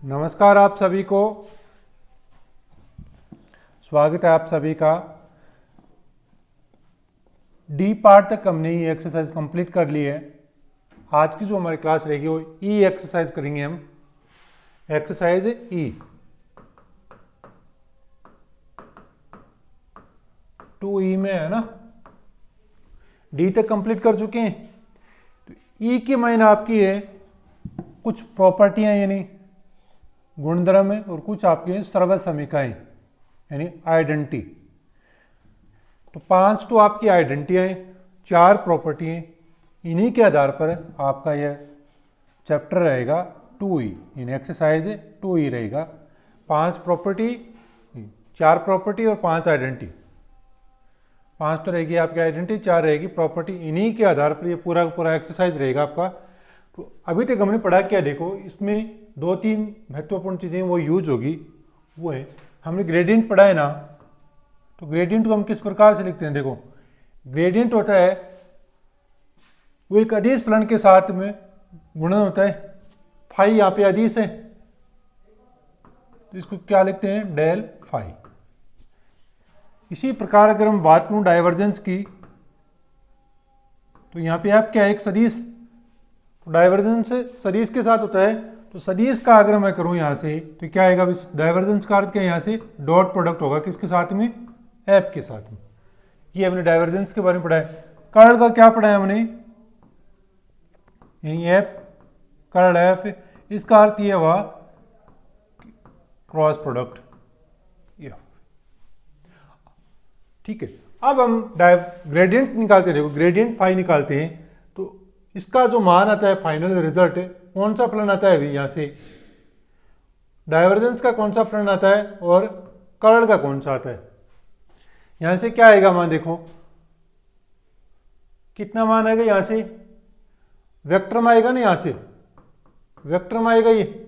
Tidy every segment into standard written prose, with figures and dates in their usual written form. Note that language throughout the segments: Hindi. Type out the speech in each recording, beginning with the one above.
नमस्कार आप सभी को, स्वागत है आप सभी का। डी पार्ट तक हमने ये एक्सरसाइज कंप्लीट कर ली है। आज की जो हमारी क्लास रहेगी वो ई एक्सरसाइज करेंगे हम। एक्सरसाइज ई 2E में है ना, डी तक कंप्लीट कर चुके हैं। तो ई की मायने आपकी है कुछ प्रॉपर्टियां यानी गुणधर्म है और कुछ आपके सर्वसमीकाएं यानी आइडेंटिटी। तो 5 तो आपकी आइडेंटिटियां हैं, 4 प्रॉपर्टी हैं। इन्हीं के आधार पर आपका यह चैप्टर रहेगा 2E यानी एक्सरसाइज 2E रहेगा। 5 प्रॉपर्टी, 4 प्रॉपर्टी और 5 आइडेंटिटी। 5 तो रहेगी आपकी आइडेंटिटी, 4 रहेगी प्रॉपर्टी। इन्हीं के आधार पर ये पूरा पूरा एक्सरसाइज रहेगा आपका। तो अभी तक हमने पढ़ा क्या, देखो इसमें 2-3 महत्वपूर्ण चीज़ें वो यूज होगी। वो है हमने ग्रेडियंट पढ़ा है ना, तो ग्रेडियंट को हम किस प्रकार से लिखते हैं। देखो ग्रेडियंट होता है वो एक अदिश फलन के साथ में गुणन होता है। फाई यहाँ पे अदिश है तो इसको क्या लिखते हैं, डेल फाई। इसी प्रकार अगर हम बात करूं डाइवर्जेंस की, तो यहाँ पे आप क्या है, एक सदिश। तो डाइवर्जेंस सदिश के साथ होता है। तो सदिश का अगर मैं करूं यहाँ से तो क्या आएगा, डाइवर्जेंस का अर्थ क्या है, यहाँ से डॉट प्रोडक्ट होगा किसके साथ में, एफ के साथ में। ये हमने डाइवर्जेंस के बारे में पढ़ा है। कर्ल का क्या पढ़ा है हमने, यानी एफ कर्ल एफ, इसका अर्थ ये हुआ क्रॉस प्रोडक्ट। ये ठीक है। अब हम ग्रेडियंट निकालते हैं। देखो ग्रेडियंट फाई निकालते हैं तो इसका जो मान आता है फाइनल रिजल्ट है, कौन सा फलन आता है अभी यहाँ से, डाइवर्जेंस का कौन सा फलन आता है और कर्ल का कौन सा आता है। यहाँ से क्या आएगा मान, देखो कितना मान आएगा, यहाँ से वेक्टर में आएगा ना, यहाँ से वेक्टर में आएगा ये।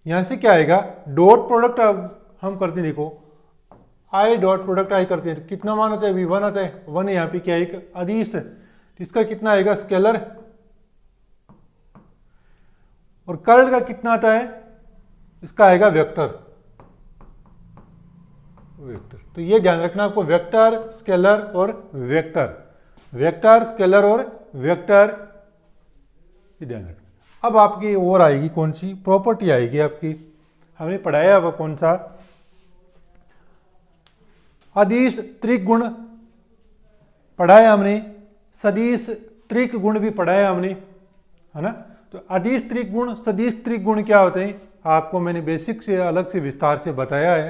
यहाँ से क्या आएगा, डॉट प्रोडक्ट हम करते हैं। देखो आई डॉट प्रोडक्ट आई करते हैं तो कितना मान आता है, अभी 1 आता है। 1 यहाँ पे क्या है, एक अदिश है तो इसका कितना आएगा, स्केलर। और कर्ल का कितना आता है, इसका आएगा वेक्टर। वेक्टर तो ये ध्यान रखना आपको, वेक्टर स्केलर और वेक्टर, वेक्टर स्केलर और वेक्टर, ये ध्यान रखना। अब आपकी और आएगी कौन सी प्रॉपर्टी आएगी आपकी, हमने पढ़ाया वह कौन सा, अदिश त्रिक गुण पढ़ाया हमने, सदिश त्रिक गुण भी पढ़ाया हमने, है ना। तो अदिश त्रिक गुण सदिश त्रिक गुण क्या होते हैं आपको मैंने बेसिक से अलग से विस्तार से बताया है।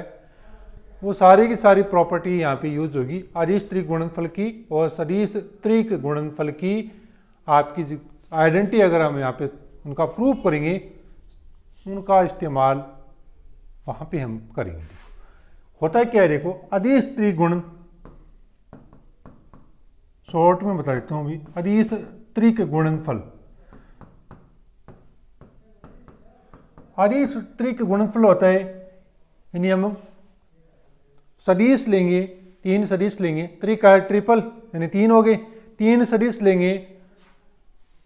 वो सारी की सारी प्रॉपर्टी यहाँ पे यूज होगी अदिश त्रिक गुणनफल की और सदिश त्रिक गुणनफल की। आपकी आइडेंटिटी अगर हम यहाँ पे उनका प्रूफ करेंगे, उनका इस्तेमाल वहाँ पे हम करेंगे। होता है क्या है, देखो अदिश त्रिक गुण, शॉर्ट में बता देता हूँ अभी, अदिश त्रिक गुणनफल। अदिश त्रिक गुणनफल होता है यानी हम सदिश लेंगे, 3 सदिश लेंगे, त्रिक है ट्रिपल यानी 3 हो गए, 3 सदिश लेंगे,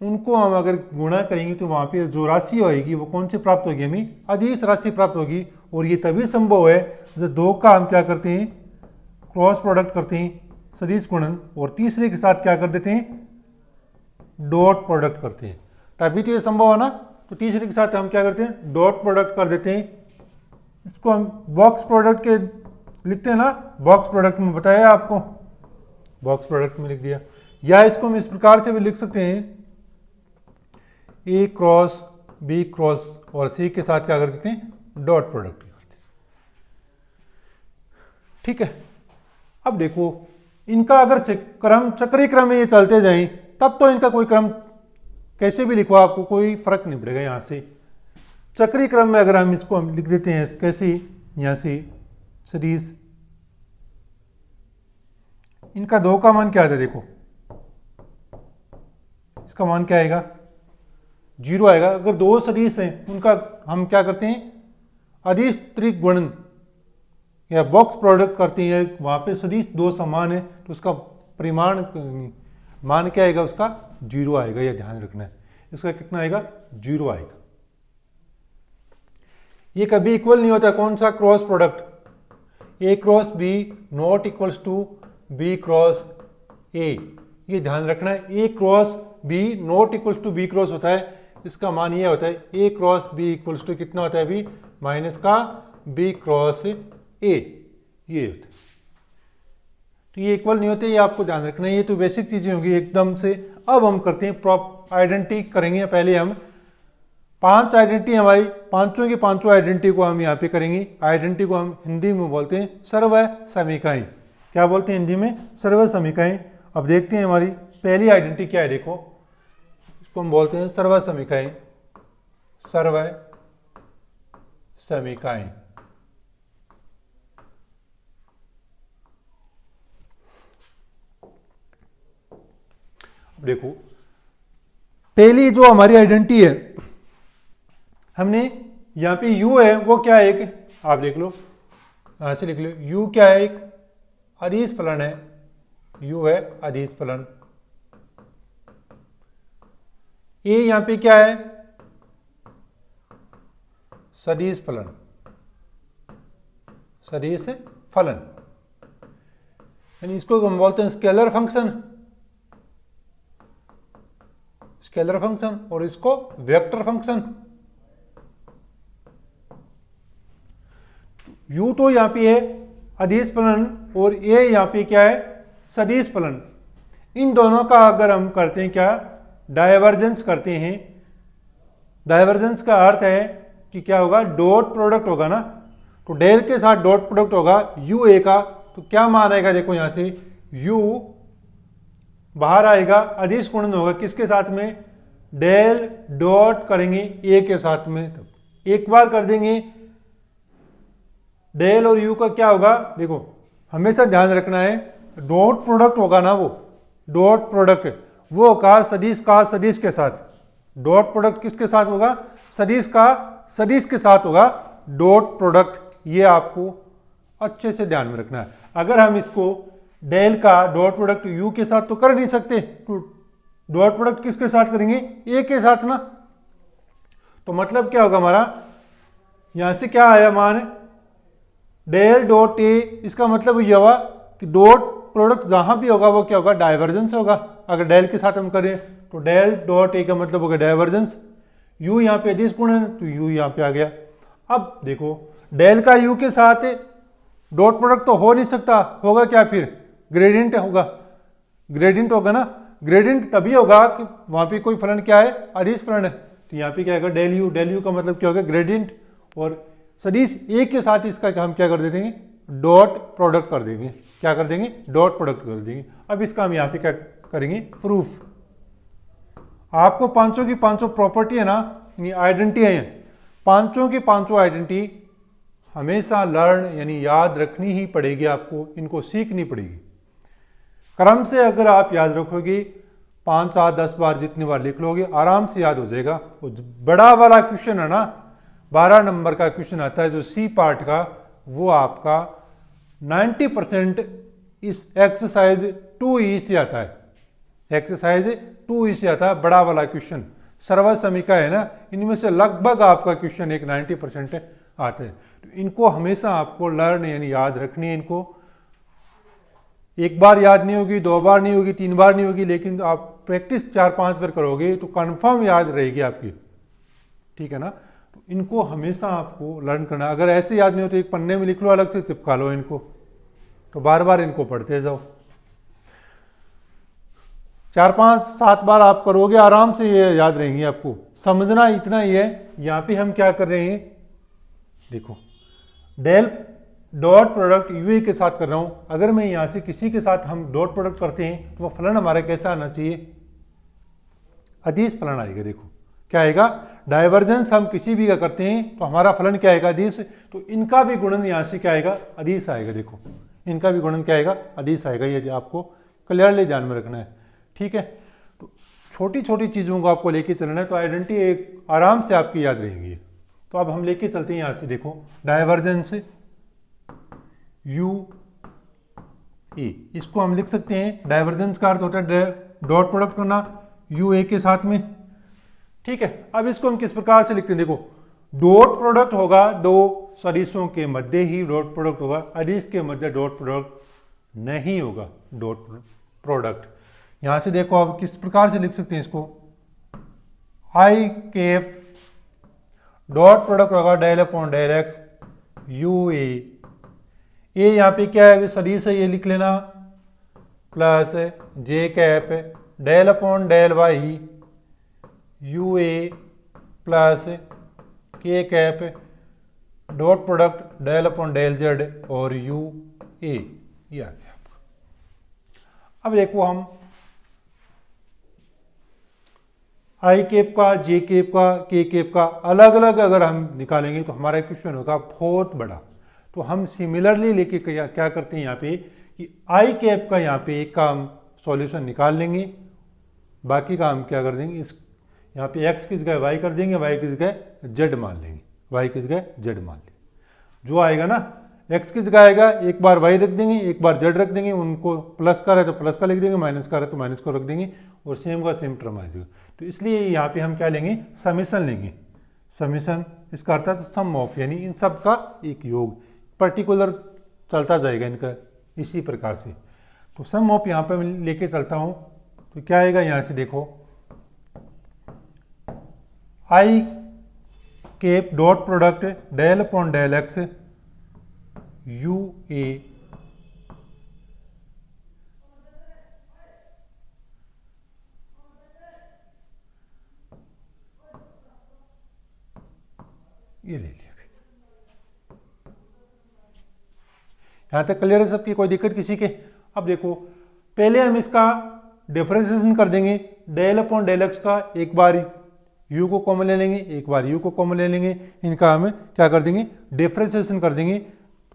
उनको हम अगर गुणा करेंगे तो वहाँ पे जो राशि होगी वो कौन सी प्राप्त होगी, हमें अदिश राशि प्राप्त होगी। और ये तभी संभव है जब 2 का हम क्या करते हैं, क्रॉस प्रोडक्ट करते हैं सदिश गुणन, और तीसरे के साथ क्या कर देते हैं, डॉट प्रोडक्ट करते हैं, तभी तो ये संभव है ना। तो तीसरे के साथ हम क्या करते हैं, डॉट प्रोडक्ट कर देते हैं। इसको हम बॉक्स प्रोडक्ट के लिखते हैं ना, बॉक्स प्रोडक्ट में बताया आपको, बॉक्स प्रोडक्ट में लिख दिया। या इसको हम इस प्रकार से भी लिख सकते हैं, ए क्रॉस बी क्रॉस और सी के साथ क्या कर देते हैं, डॉट प्रोडक्ट करते हैं। ठीक है। अब देखो इनका अगर क्रम चक्रीय क्रम में ये चलते जाएं तब तो इनका कोई क्रम कैसे भी लिखो आपको कोई फर्क नहीं पड़ेगा। यहाँ से चक्रीय क्रम में अगर हम इसको हम लिख देते हैं कैसे, यहाँ से सदिश, इनका 2 का मान क्या आता है, देखो इसका मान क्या आएगा, 0 आएगा। अगर 2 सदिश हैं उनका हम क्या करते हैं, अदिश त्रिक गुणन या बॉक्स प्रोडक्ट करते हैं, वहाँ पे सदिश 2 समान है तो उसका परिमाण मान क्या आएगा, उसका 0 आएगा। यह ध्यान रखना है, इसका कितना आएगा, 0 आएगा। ये कभी इक्वल नहीं होता। कौन सा cross product? A cross B not equals to B cross A, ये ध्यान रखना है। A cross B not equals to B cross होता है, इसका मान ये होता है A cross B equals to कितना होता है बी माइनस का बी क्रॉस ए, ये होता है। तो ये इक्वल नहीं होते, ये आपको ध्यान रखना है। ये तो बेसिक चीजें होगी एकदम से। अब हम करते हैं प्रॉप आइडेंटिटी करेंगे। पहले हम 5 आइडेंटिटी हमारी, पांचों की पांचों आइडेंटिटी को हम यहाँ पे करेंगे। आइडेंटिटी को हम हिंदी में बोलते हैं सर्व समीकाएं। क्या बोलते हैं हिंदी में? सर्व समीकाएं। अब देखते हैं हमारी पहली आइडेंटिटी क्या है। देखो, इसको हम बोलते हैं सर्व समीकाएं। सर्व समीकाएं। देखो, पहली जो हमारी आइडेंटिटी है, हमने यहां पे u है, वो क्या है? एक आप देख लो, यहां से लिख लो, u क्या है? एक अदिश फलन है। u है अदिश फलन। a यहां पे क्या है? सदिश फलन। सदिश फलन, यानी इसको हम बोलते हैं स्केलर फंक्शन। स्केलर फंक्शन, और इसको वेक्टर फंक्शन। u तो यहां पे है अदिश फलन और a यहां पे क्या है? सदिश फलन। इन दोनों का अगर हम करते हैं क्या? डायवर्जेंस करते हैं। डायवर्जेंस का अर्थ है कि क्या होगा? डॉट प्रोडक्ट होगा ना, तो डेल के साथ डॉट प्रोडक्ट होगा u a का, तो क्या मान आएगा? देखो यहां से u बाहर आएगा, अदिश गुणन होगा किसके साथ में? डेल डॉट करेंगे ए के साथ में। तब एक बार कर देंगे डेल और यू का क्या होगा? देखो, हमेशा ध्यान रखना है, डॉट प्रोडक्ट होगा ना, वो डॉट प्रोडक्ट वो होगा सदिश का सदिश के साथ। डॉट प्रोडक्ट किसके साथ होगा? सदिश का सदिश के साथ होगा डॉट प्रोडक्ट। ये आपको अच्छे से ध्यान में रखना है। अगर हम इसको डेल का डॉट प्रोडक्ट यू के साथ तो कर नहीं सकते, तो डॉट प्रोडक्ट किसके साथ करेंगे? ए के साथ ना। तो मतलब क्या होगा हमारा? यहां से क्या आया मान? Del dot A. इसका मतलब ये हुआ कि डॉट प्रोडक्ट जहां भी होगा वो क्या होगा? डाइवर्जेंस होगा। अगर डेल के साथ हम करें तो डेल डॉट ए का मतलब होगा डाइवर्जेंस। यू यहाँ पे अदिश गुणन, तो यू यहाँ पे आ गया। अब देखो, डेल का यू के साथ डॉट प्रोडक्ट तो हो नहीं सकता, होगा क्या फिर? ग्रेडियंट होगा। ग्रेडियंट होगा ना। ग्रेडियंट तभी होगा कि वहां पे कोई फलन क्या है? अदिश फलन है। तो यहाँ पे क्या होगा? Del you. डेल यू का मतलब क्या होगा? ग्रेडियंट। और सदिश ए के साथ इसका हम क्या कर देंगे? डॉट प्रोडक्ट कर देंगे। क्या कर देंगे? डॉट प्रोडक्ट कर देंगे। अब इसका हम यहाँ पे क्या करेंगे? प्रूफ। आपको पांचों की पांचों प्रॉपर्टी है ना, आइडेंटिटी है, पांचों की पांचों आइडेंटिटी हमेशा लर्न यानी याद रखनी ही पड़ेगी। आपको इनको सीखनी पड़ेगी। क्रम से अगर आप याद रखोगे 5, 7, 10 बार, जितनी बार लिख लोगे आराम से याद हो जाएगा। वो बड़ा वाला क्वेश्चन है ना, 12 नंबर का क्वेश्चन आता है जो सी पार्ट का, वो आपका 90% इस एक्सरसाइज 2E से आता है। एक्सरसाइज 2E से आता है बड़ा वाला क्वेश्चन। सर्व समीका है ना, इनमें से लगभग आपका क्वेश्चन एक 90% आता है। तो इनको हमेशा आपको लर्न यानी याद रखनी है। इनको एक बार याद नहीं होगी, 2 बार नहीं होगी, 3 बार नहीं होगी, लेकिन आप प्रैक्टिस 4-5 बार करोगे तो कंफर्म याद रहेगी आपकी। ठीक है ना। तो इनको हमेशा आपको लर्न करना। अगर ऐसे याद नहीं हो तो एक पन्ने में लिख लो, अलग से चिपका लो इनको, तो बार बार इनको पढ़ते जाओ। 4, 5, 7 बार आप करोगे आराम से ये याद रहेंगी आपको। समझना इतना ही है। यहाँ पे हम क्या कर रहे हैं? देखो, डेल डॉट प्रोडक्ट यूए के साथ कर रहा हूं। अगर मैं यहां से किसी के साथ हम डॉट प्रोडक्ट करते हैं तो वो फलन हमारा कैसा आना चाहिए? अदिश फलन आएगा। देखो क्या आएगा? डाइवर्जेंस हम किसी भी का करते हैं तो हमारा फलन क्या आएगा? अदिश। तो इनका भी गुणन यहां से क्या आएगा? अदिश आएगा। देखो, इनका भी गुणन क्या आएगा? अदिश आएगा। ये आपको क्लियरली ध्यान में रखना है। ठीक है। तो छोटी छोटी चीजों को आपको लेके चलना है, तो आइडेंटिटी एक आराम से आपकी याद रहेगी। तो अब हम लेके चलते हैं यहां से। देखो, डाइवर्जेंस यू ए, इसको हम लिख सकते हैं, डाइवर्जेंस का अर्थ होता है डॉट प्रोडक्ट करना यू ए के साथ में। ठीक है। अब इसको हम किस प्रकार से लिखते हैं? देखो, डॉट प्रोडक्ट होगा दो सदिशों के मध्य ही डॉट प्रोडक्ट होगा, अदिश के मध्य डॉट प्रोडक्ट नहीं होगा डॉट प्रोडक्ट। यहां से देखो आप किस प्रकार से लिख सकते हैं इसको, आई केप डॉट प्रोडक्ट होगा del upon del X U A यहाँ पे क्या है सदिश है, ये लिख लेना, plus J cap del upon del Y U A plus K cap dot product del upon del Z और यू ए, ये आ गया आपका। अब देखो हम आई केप का, जे केप का, के केप का अलग अलग अगर हम निकालेंगे तो हमारा क्वेश्चन होगा बहुत बड़ा। तो हम सिमिलरली लेके क्या करते हैं यहाँ पे कि आई कैप का यहाँ पे एक का हम सॉल्यूशन निकाल लेंगे, बाकी का हम क्या कर देंगे, इस यहाँ पे एक्स किस जगह वाई कर देंगे, वाई किस जगह जेड मान लेंगे, वाई किस जगह जेड मान लेंगे। जो आएगा ना एक्स किस जगह आएगा, एक बार वाई रख देंगे एक बार जेड रख देंगे, उनको प्लस का रहे तो प्लस का लिख देंगे, माइनस का रहे तो माइनस को रख देंगे और सेम का सेम टर्म आ जाएगा। तो इसलिए यहाँ पे हम क्या लेंगे, समीशन लेंगे। समीशन इसका अर्थ है सम ऑफ, यानी इन सब का एक योग, पर्टिकुलर चलता जाएगा इनका इसी प्रकार से। तो सम ऑफ यहाँ पे मैं लेके चलता हूँ तो क्या आएगा, यहाँ से देखो I cap dot product del upon del X U A ये ले लिया। यहां तक क्लियर है सबकी, कोई दिक्कत किसी के? अब देखो पहले हम इसका डिफरेंशिएशन कर देंगे, डेल अपॉन डेल एक्स का एक बार u को कॉमन ले लेंगे, एक बार u को कॉमन ले लेंगे, इनका हम क्या कर देंगे, डिफरेंशिएशन कर देंगे।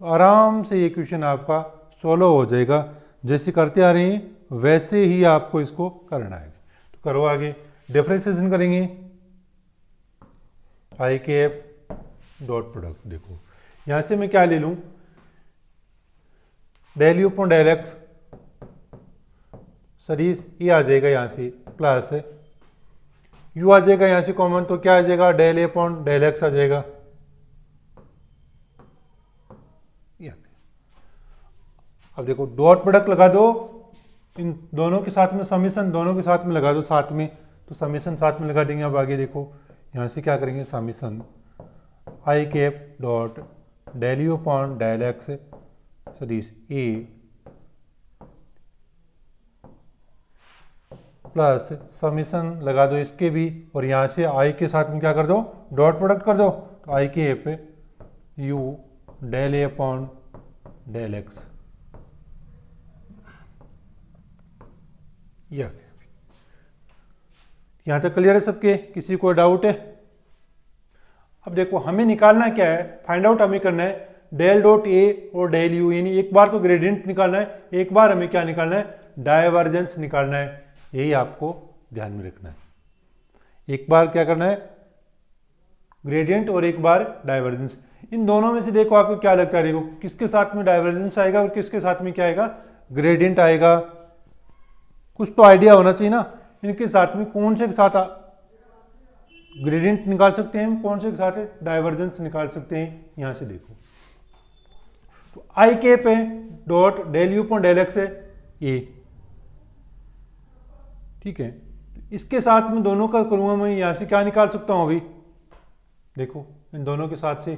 तो आराम से ये क्वेश्चन आपका सोल्व हो जाएगा। जैसे करते आ रहे हैं वैसे ही आपको इसको करना है। तो करो आगे, डिफरेंशिएशन करेंगे आई कैप डॉट प्रोडक्ट। देखो यहां से मैं क्या ले लूं, del U upon del X सदिश ये आ जाएगा, यहाँ से प्लस यू आ जाएगा यहाँ से कॉमन, तो क्या आ जाएगा, del A upon del X आ जाएगा। अब देखो डॉट प्रोडक्ट लगा दो, इन दोनों के साथ में समीशन दोनों के साथ में लगा दो साथ में, तो समीशन साथ में लगा देंगे। अब आगे देखो यहाँ से क्या करेंगे, summation I cap dot del U upon del X सदिश ए प्लस समीशन लगा दो इसके भी, और यहाँ से आई के साथ में क्या कर दो, डॉट प्रोडक्ट कर दो, तो आई के पे U del A upon del X. यहाँ तक क्लियर है सबके, किसी को डाउट है? अब देखो हमें निकालना क्या है, फाइंड आउट हमें करना है डेल डॉट ए और डेल यू, यानी एक बार तो ग्रेडियंट निकालना है, एक बार हमें क्या निकालना है, डाइवर्जेंस निकालना है। यही आपको ध्यान में रखना है, एक बार क्या करना है ग्रेडियंट और एक बार डाइवर्जेंस। इन दोनों में से देखो आपको क्या लगता है, देखो किसके साथ में डाइवर्जेंस आएगा और किसके साथ में क्या आएगा, ग्रेडियंट आएगा। कुछ तो आइडिया होना चाहिए ना, इनके साथ में कौन से के साथ ग्रेडियंट निकाल सकते हैं, कौन से के साथ डाइवर्जेंस निकाल सकते हैं। यहां से देखो तो आई कैप है dot del U upon del X है ये, ठीक है। इसके साथ में दोनों का करूंगा मैं, यहां से क्या निकाल सकता हूं, अभी देखो इन दोनों के साथ से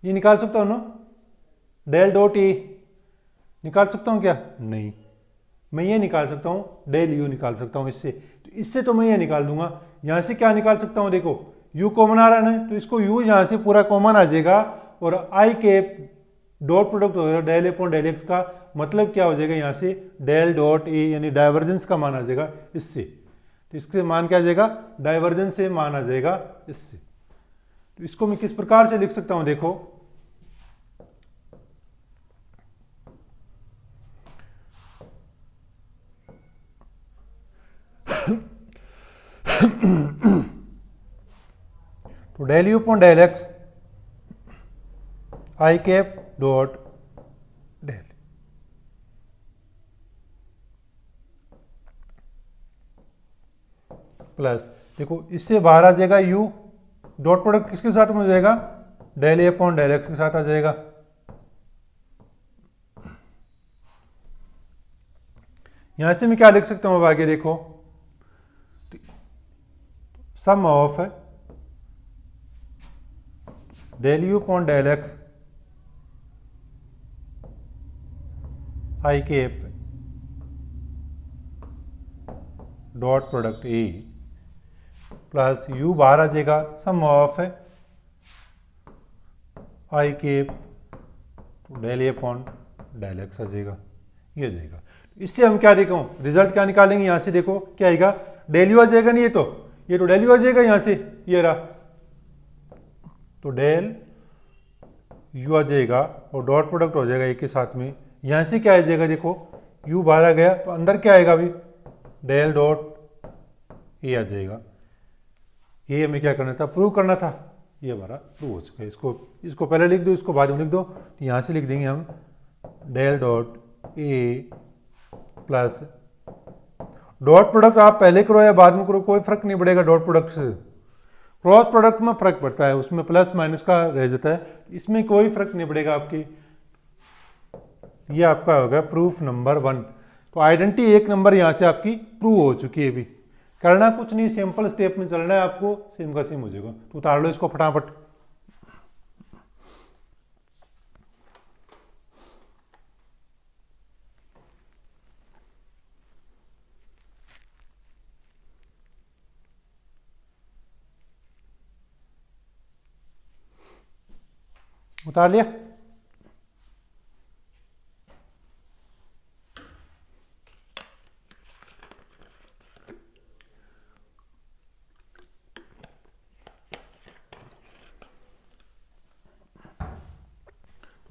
ये निकाल सकता हूं ना, डेल डॉट ए निकाल सकता हूं क्या, नहीं, मैं ये निकाल सकता हूं डेल यू निकाल सकता हूं इससे, तो इससे तो मैं ये निकाल दूंगा। यहां से क्या निकाल सकता हूं, देखो u कॉमन आ रहा है ना, तो इसको u यहां से पूरा कॉमन आ जाएगा, और आई कैप डॉट प्रोडक्ट हो जाएगा डेल अपॉन डेल एक्स का, मतलब क्या हो जाएगा, यहाँ से डेल डॉट ए यानी डाइवर्जेंस का मान आ जाएगा इससे, तो इसके मान क्या आ जाएगा, डाइवर्जेंस से मान आ जाएगा इससे। तो इसको मैं किस प्रकार से लिख सकता हूं, देखो तो del U upon del X I cap dot del, plus देखो इससे बाहर आ जाएगा u, डॉट प्रोडक्ट किसके साथ में हो जाएगा, del A upon del X के साथ आ जाएगा। यहां से मैं क्या लिख सकता हूं, अब आगे देखो, sum of del U upon del X I K F dot product A plus U बाहर आ जाएगा, sum of I K F del A upon del X आ जाएगा, ये आ जाएगा। इससे हम क्या देखो, रिजल्ट क्या निकालेंगे, यहां से देखो क्या आएगा, डेल यू आ जाएगा, नहीं ये तो डेल यू आ जाएगा यहां से, ये रहा, तो डेल यू आ जाएगा और डॉट प्रोडक्ट हो जाएगा एक के साथ में। यहां से क्या आ जाएगा, देखो यू बाहर आ गया तो अंदर क्या आएगा अभी, डेल डॉट ए आ जाएगा। ये हमें क्या करना था, प्रूव करना था, ये हमारा प्रूव हो चुका है। इसको पहले लिख दो, इसको बाद में लिख दो, तो यहां से लिख देंगे हम del dot A plus dot product आप पहले करो या बाद में करो कोई फर्क नहीं पड़ेगा, डॉट प्रोडक्ट से क्रॉस प्रोडक्ट में फर्क पड़ता है, उसमें प्लस माइनस का रह जाता है, इसमें कोई फर्क नहीं पड़ेगा आपकी। ये आपका होगा प्रूफ नंबर 1। तो आइडेंटिटी एक नंबर यहां से आपकी प्रूव हो चुकी है। अभी करना कुछ नहीं, सिंपल स्टेप में चलना है आपको, सेम का सेम हो जाएगा। तो उतार लो इसको फटाफट। उतार लिया?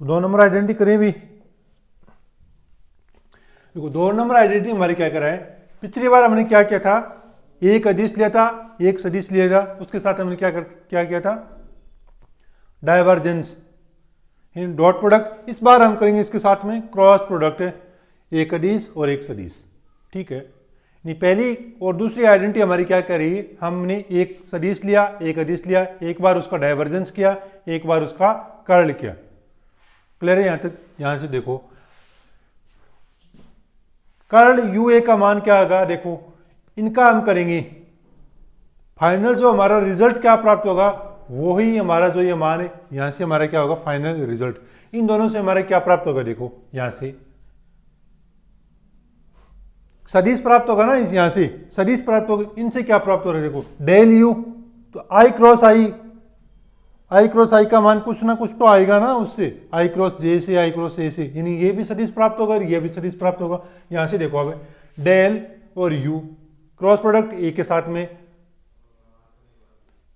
तो 2 नंबर आइडेंटिटी करें भी। देखो 2 नंबर आइडेंटिटी हमारी क्या करा है, पिछली बार हमने क्या किया था, एक अदिश लिया था, एक सदिश लिया था, उसके साथ हमने क्या किया था, डाइवर्जेंस डॉट प्रोडक्ट। इस बार हम करेंगे इसके साथ में क्रॉस प्रोडक्ट, एक अदिश और एक सदिश, ठीक है। नहीं, पहली और दूसरी आइडेंटिटी हमारी क्या करी, हमने एक सदिश लिया, एक अदिश लिया, एक बार उसका डाइवर्जेंस किया, एक बार उसका कर्ल किया। क्लियर है यहां तक? यहां से देखो कर्ल यू ए का मान क्या आएगा, देखो इनका हम करेंगे फाइनल, जो हमारा रिजल्ट क्या प्राप्त होगा वो ही हमारा जो ये मान है, यहां से हमारा क्या होगा फाइनल रिजल्ट। इन दोनों से हमारा क्या प्राप्त होगा, देखो यहां से सदिश प्राप्त होगा ना, यहां से सदिश प्राप्त होगा, इनसे क्या प्राप्त हो रहा है, देखो डेल यू, तो आई क्रॉस आई का मान कुछ ना कुछ तो आएगा ना उससे, आई क्रॉस जे से, आई क्रॉस ए से, यानी ये भी सदिश प्राप्त होगा, ये भी सदिश प्राप्त होगा। यहां से देखो अब डेल और यू क्रॉस प्रोडक्ट ए के साथ में,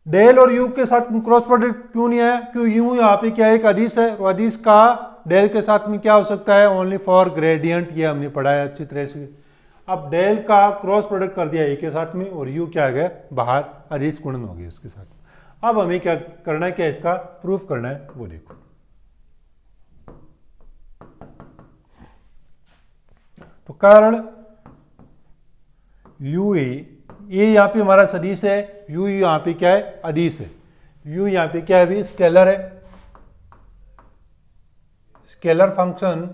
डेल और यू के साथ क्रॉस प्रोडक्ट क्यों नहीं आया, क्यों यू यहाँ पे क्या एक अदिश है, और अदिश का डेल के साथ में क्या हो सकता है, ओनली फॉर ग्रेडियंट, ये हमने पढ़ा है अच्छी तरह से। अब डेल का क्रॉस प्रोडक्ट कर दिया ए के साथ में, और यू क्या आ गया बाहर, अदिश गुणन हो गया उसके साथ। अब हमें क्या करना है, क्या इसका प्रूफ करना है वो देखो। तो कारण यू ए यहाँ पे हमारा सदिश है, यू यहाँ पे क्या है अदिश है, यू यहाँ पे क्या है अभी स्केलर है, स्केलर फंक्शन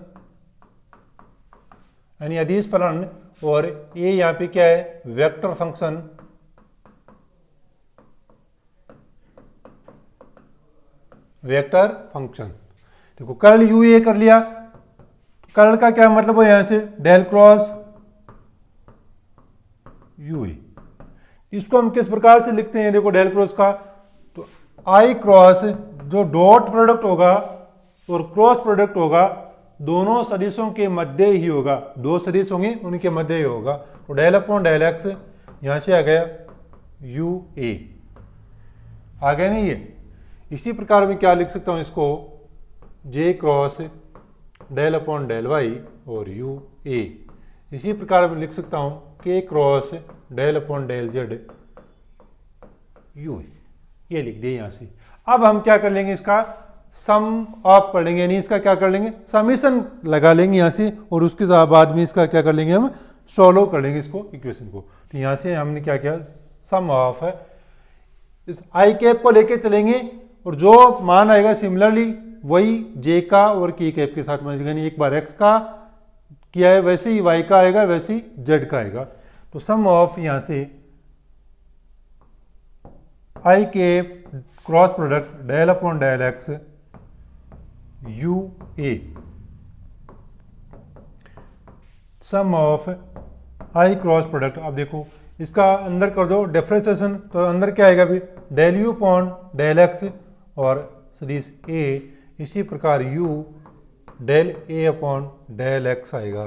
यानी अदिश फलन, और ए यहाँ पे क्या है वेक्टर फंक्शन, वेक्टर फंक्शन। देखो कर्ल यू ए कर लिया, कर्ल का क्या मतलब है, यहां से डेल क्रॉस यू ए। इसको हम किस प्रकार से लिखते हैं, देखो डेल क्रॉस का, तो आई क्रॉस जो डॉट प्रोडक्ट होगा और क्रॉस प्रोडक्ट होगा, दोनों सदिशों के मध्य ही होगा, दो सदिश होंगे उनके मध्य ही होगा। तो डेल अपॉन डेल एक्स यहां से आ गया यू ए, आ गया नहीं ये। इसी प्रकार में क्या लिख सकता हूं इसको, J cross del upon del Y और यू ए। इसी प्रकार में लिख सकता हूं K cross del upon del Z U A, ये लिख दिए यहां से। अब हम क्या कर लेंगे, इसका सम ऑफ कर लेंगे, यानी इसका क्या कर लेंगे समीशन लगा लेंगे यहां से, और उसके बाद में इसका क्या कर लेंगे हम सॉल्व कर लेंगे इसको इक्वेशन को। तो यहां से हमने क्या किया, सम ऑफ है इस आई कैप को लेके चलेंगे और जो मान आएगा सिमिलरली वही जे का और के कैप के साथ मान, यानी एक बार एक्स का किया है वैसे ही वाई का आएगा, वैसे ही जेड का आएगा। तो सम ऑफ यहां से I cap cross product del upon del X U A, sum of I cross product. अब देखो इसका अंदर कर दो डिफरेंशिएशन, तो अंदर क्या आएगा अभी del U upon del X और सदिश ए, इसी प्रकार U del A upon del X आएगा।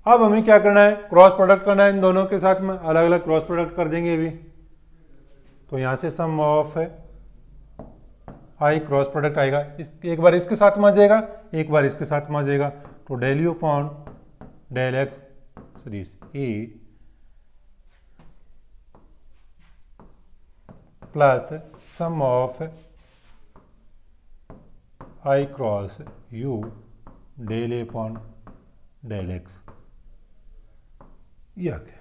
अब हमें क्या करना है, क्रॉस प्रोडक्ट करना है इन दोनों के साथ में, अलग अलग क्रॉस प्रोडक्ट कर देंगे अभी। तो यहां से सम ऑफ है आई क्रॉस प्रोडक्ट आएगा, एक बार इसके साथ में आ जाएगा, एक बार इसके साथ में आ जाएगा। तो del U upon del X सदिश A plus sum of I cross U del A upon del X, यह क्या,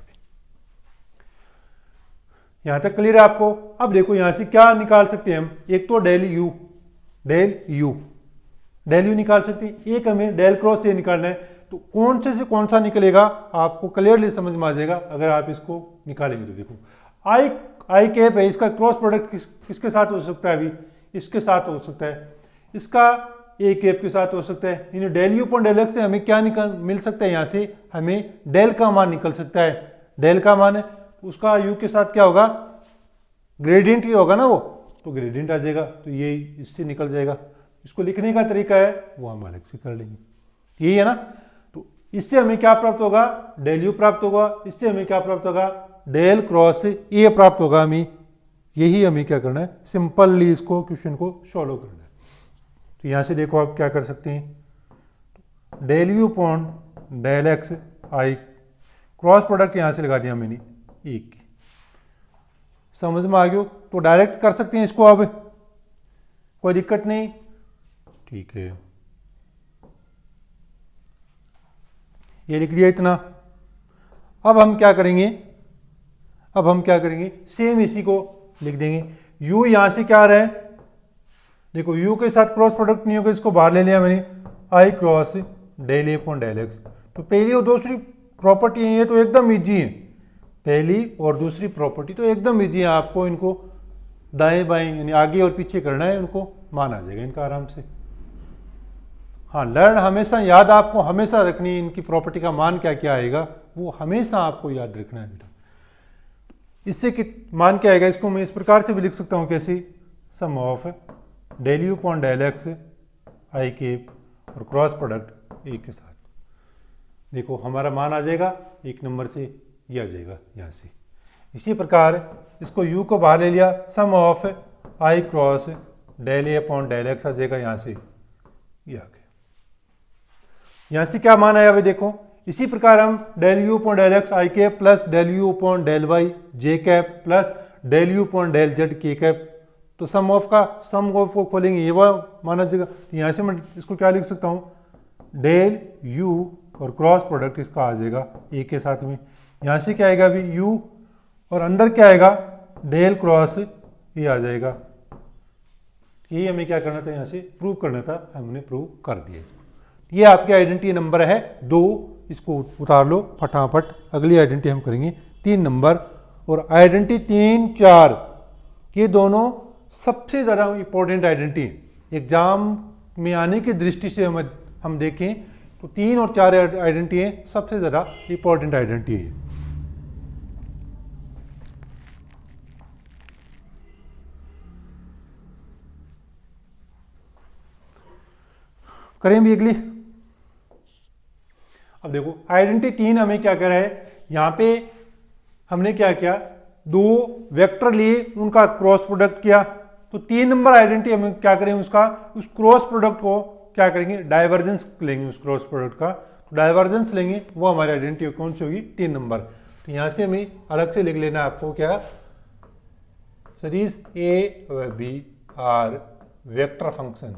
यहां तक क्लियर है आपको। अब देखो यहां से क्या निकाल सकते हैं हम, एक तो डेल यू निकाल सकते हैं, एक हमें डेल क्रॉस ए निकालना है। तो कौन से कौन सा निकलेगा आपको क्लियरली समझ में आ जाएगा अगर आप इसको निकालेंगे। तो देखो आई कैप है, इसका क्रॉस प्रोडक्ट किसके साथ हो सकता है, अभी इसके साथ हो सकता है, इसका ए कैप के साथ हो सकता है। यानी del U upon del X से हमें क्या मिल सकता है, यहाँ से हमें डेल का मान निकल सकता है। डेल का मान है उसका यू के साथ क्या होगा, ग्रेडियंट ही होगा ना वो, तो ग्रेडियंट आ जाएगा। तो ये इससे निकल जाएगा। इसको लिखने का तरीका है वो हम अलग से कर लेंगे, यही है ना। तो इससे हमें क्या प्राप्त होगा, डेल यू प्राप्त होगा, इससे हमें क्या प्राप्त होगा, डेल क्रॉस ए प्राप्त होगा। हमें यही हमें क्या करना है, सिंपली इसको क्वेश्चन को सॉल्व करना है। तो यहां से देखो आप क्या कर सकते हैं, del U upon del X I cross product यहां से लगा दिया मैंने एक, समझ में आ गया। तो डायरेक्ट कर सकते हैं इसको, अब कोई दिक्कत नहीं, ठीक है। ये लिख दिया इतना। अब हम क्या करेंगे, सेम इसी को लिख देंगे। u यहां से क्या आ रहा है, देखो u के साथ क्रॉस प्रोडक्ट नहीं होगा, इसको बाहर ले लिया मैंने, आई cross del A upon del X. तो पहली और दूसरी प्रॉपर्टी है, ये तो एकदम इजी है, पहली और दूसरी प्रॉपर्टी तो एकदम इजी है। आपको इनको दाएं बाएं यानी आगे और पीछे करना है, उनको मान आ जाएगा इनका आराम से। हाँ, लर्न हमेशा याद आपको हमेशा रखनी है, इनकी प्रॉपर्टी का मान क्या क्या आएगा वो हमेशा आपको याद रखना है बेटा। इससे कि मान क्या आएगा, इसको मैं इस प्रकार से भी लिख सकता हूँ, कैसे, sum of del U upon del X I cap और क्रॉस प्रोडक्ट ए के साथ। देखो हमारा मान आ जाएगा एक नंबर से, ये आ जाएगा यहाँ से। इसी प्रकार इसको u को बाहर ले लिया, sum of I cross del A upon del X आ जाएगा यहाँ से, ये आ गया। यहाँ से क्या मान आया भाई देखो। इसी प्रकार हम del U upon del X I cap plus del U upon del Y J cap plus del U upon del Z K cap, तो सम ऑफ को खोलेंगे, ये वह माना जाएगा। तो यहाँ से मैं इसको क्या लिख सकता हूँ, डेल यू और क्रॉस प्रोडक्ट इसका आ जाएगा ए के साथ में। यहाँ से क्या आएगा अभी u और अंदर क्या आएगा, डेल क्रॉस ये आ जाएगा। यही हमें क्या करना था, यहाँ से प्रूव करना था, हमने प्रूव कर दिया इसको। ये आपके आइडेंटिटी नंबर है 2, इसको उतार लो फटाफट। अगली आइडेंटिटी हम करेंगे 3 नंबर, और आइडेंटिटी 3, 4 ये दोनों सबसे ज़्यादा इंपॉर्टेंट आइडेंटिटी है। एग्जाम में आने की दृष्टि से हम देखें तो 3 और 4 आइडेंटिटी है सबसे ज़्यादा इंपॉर्टेंट आइडेंटिटी है। करें भी अगली। अब देखो आइडेंटिटी 3 हमें क्या कर रहा है, यहाँ पे हमने क्या किया, 2 वेक्टर लिए, उनका क्रॉस प्रोडक्ट किया। तो 3 नंबर आइडेंटिटी हमें क्या करेंगे, उस क्रॉस प्रोडक्ट को क्या करेंगे, डाइवर्जेंस लेंगे उस क्रॉस प्रोडक्ट का। तो डाइवर्जेंस लेंगे, वो हमारी आइडेंटिटी कौन सी होगी, 3 नंबर। तो यहाँ से हमें अलग से लिख लेना आपको, क्या, सदिश ए व बी आर वेक्टर फंक्शन।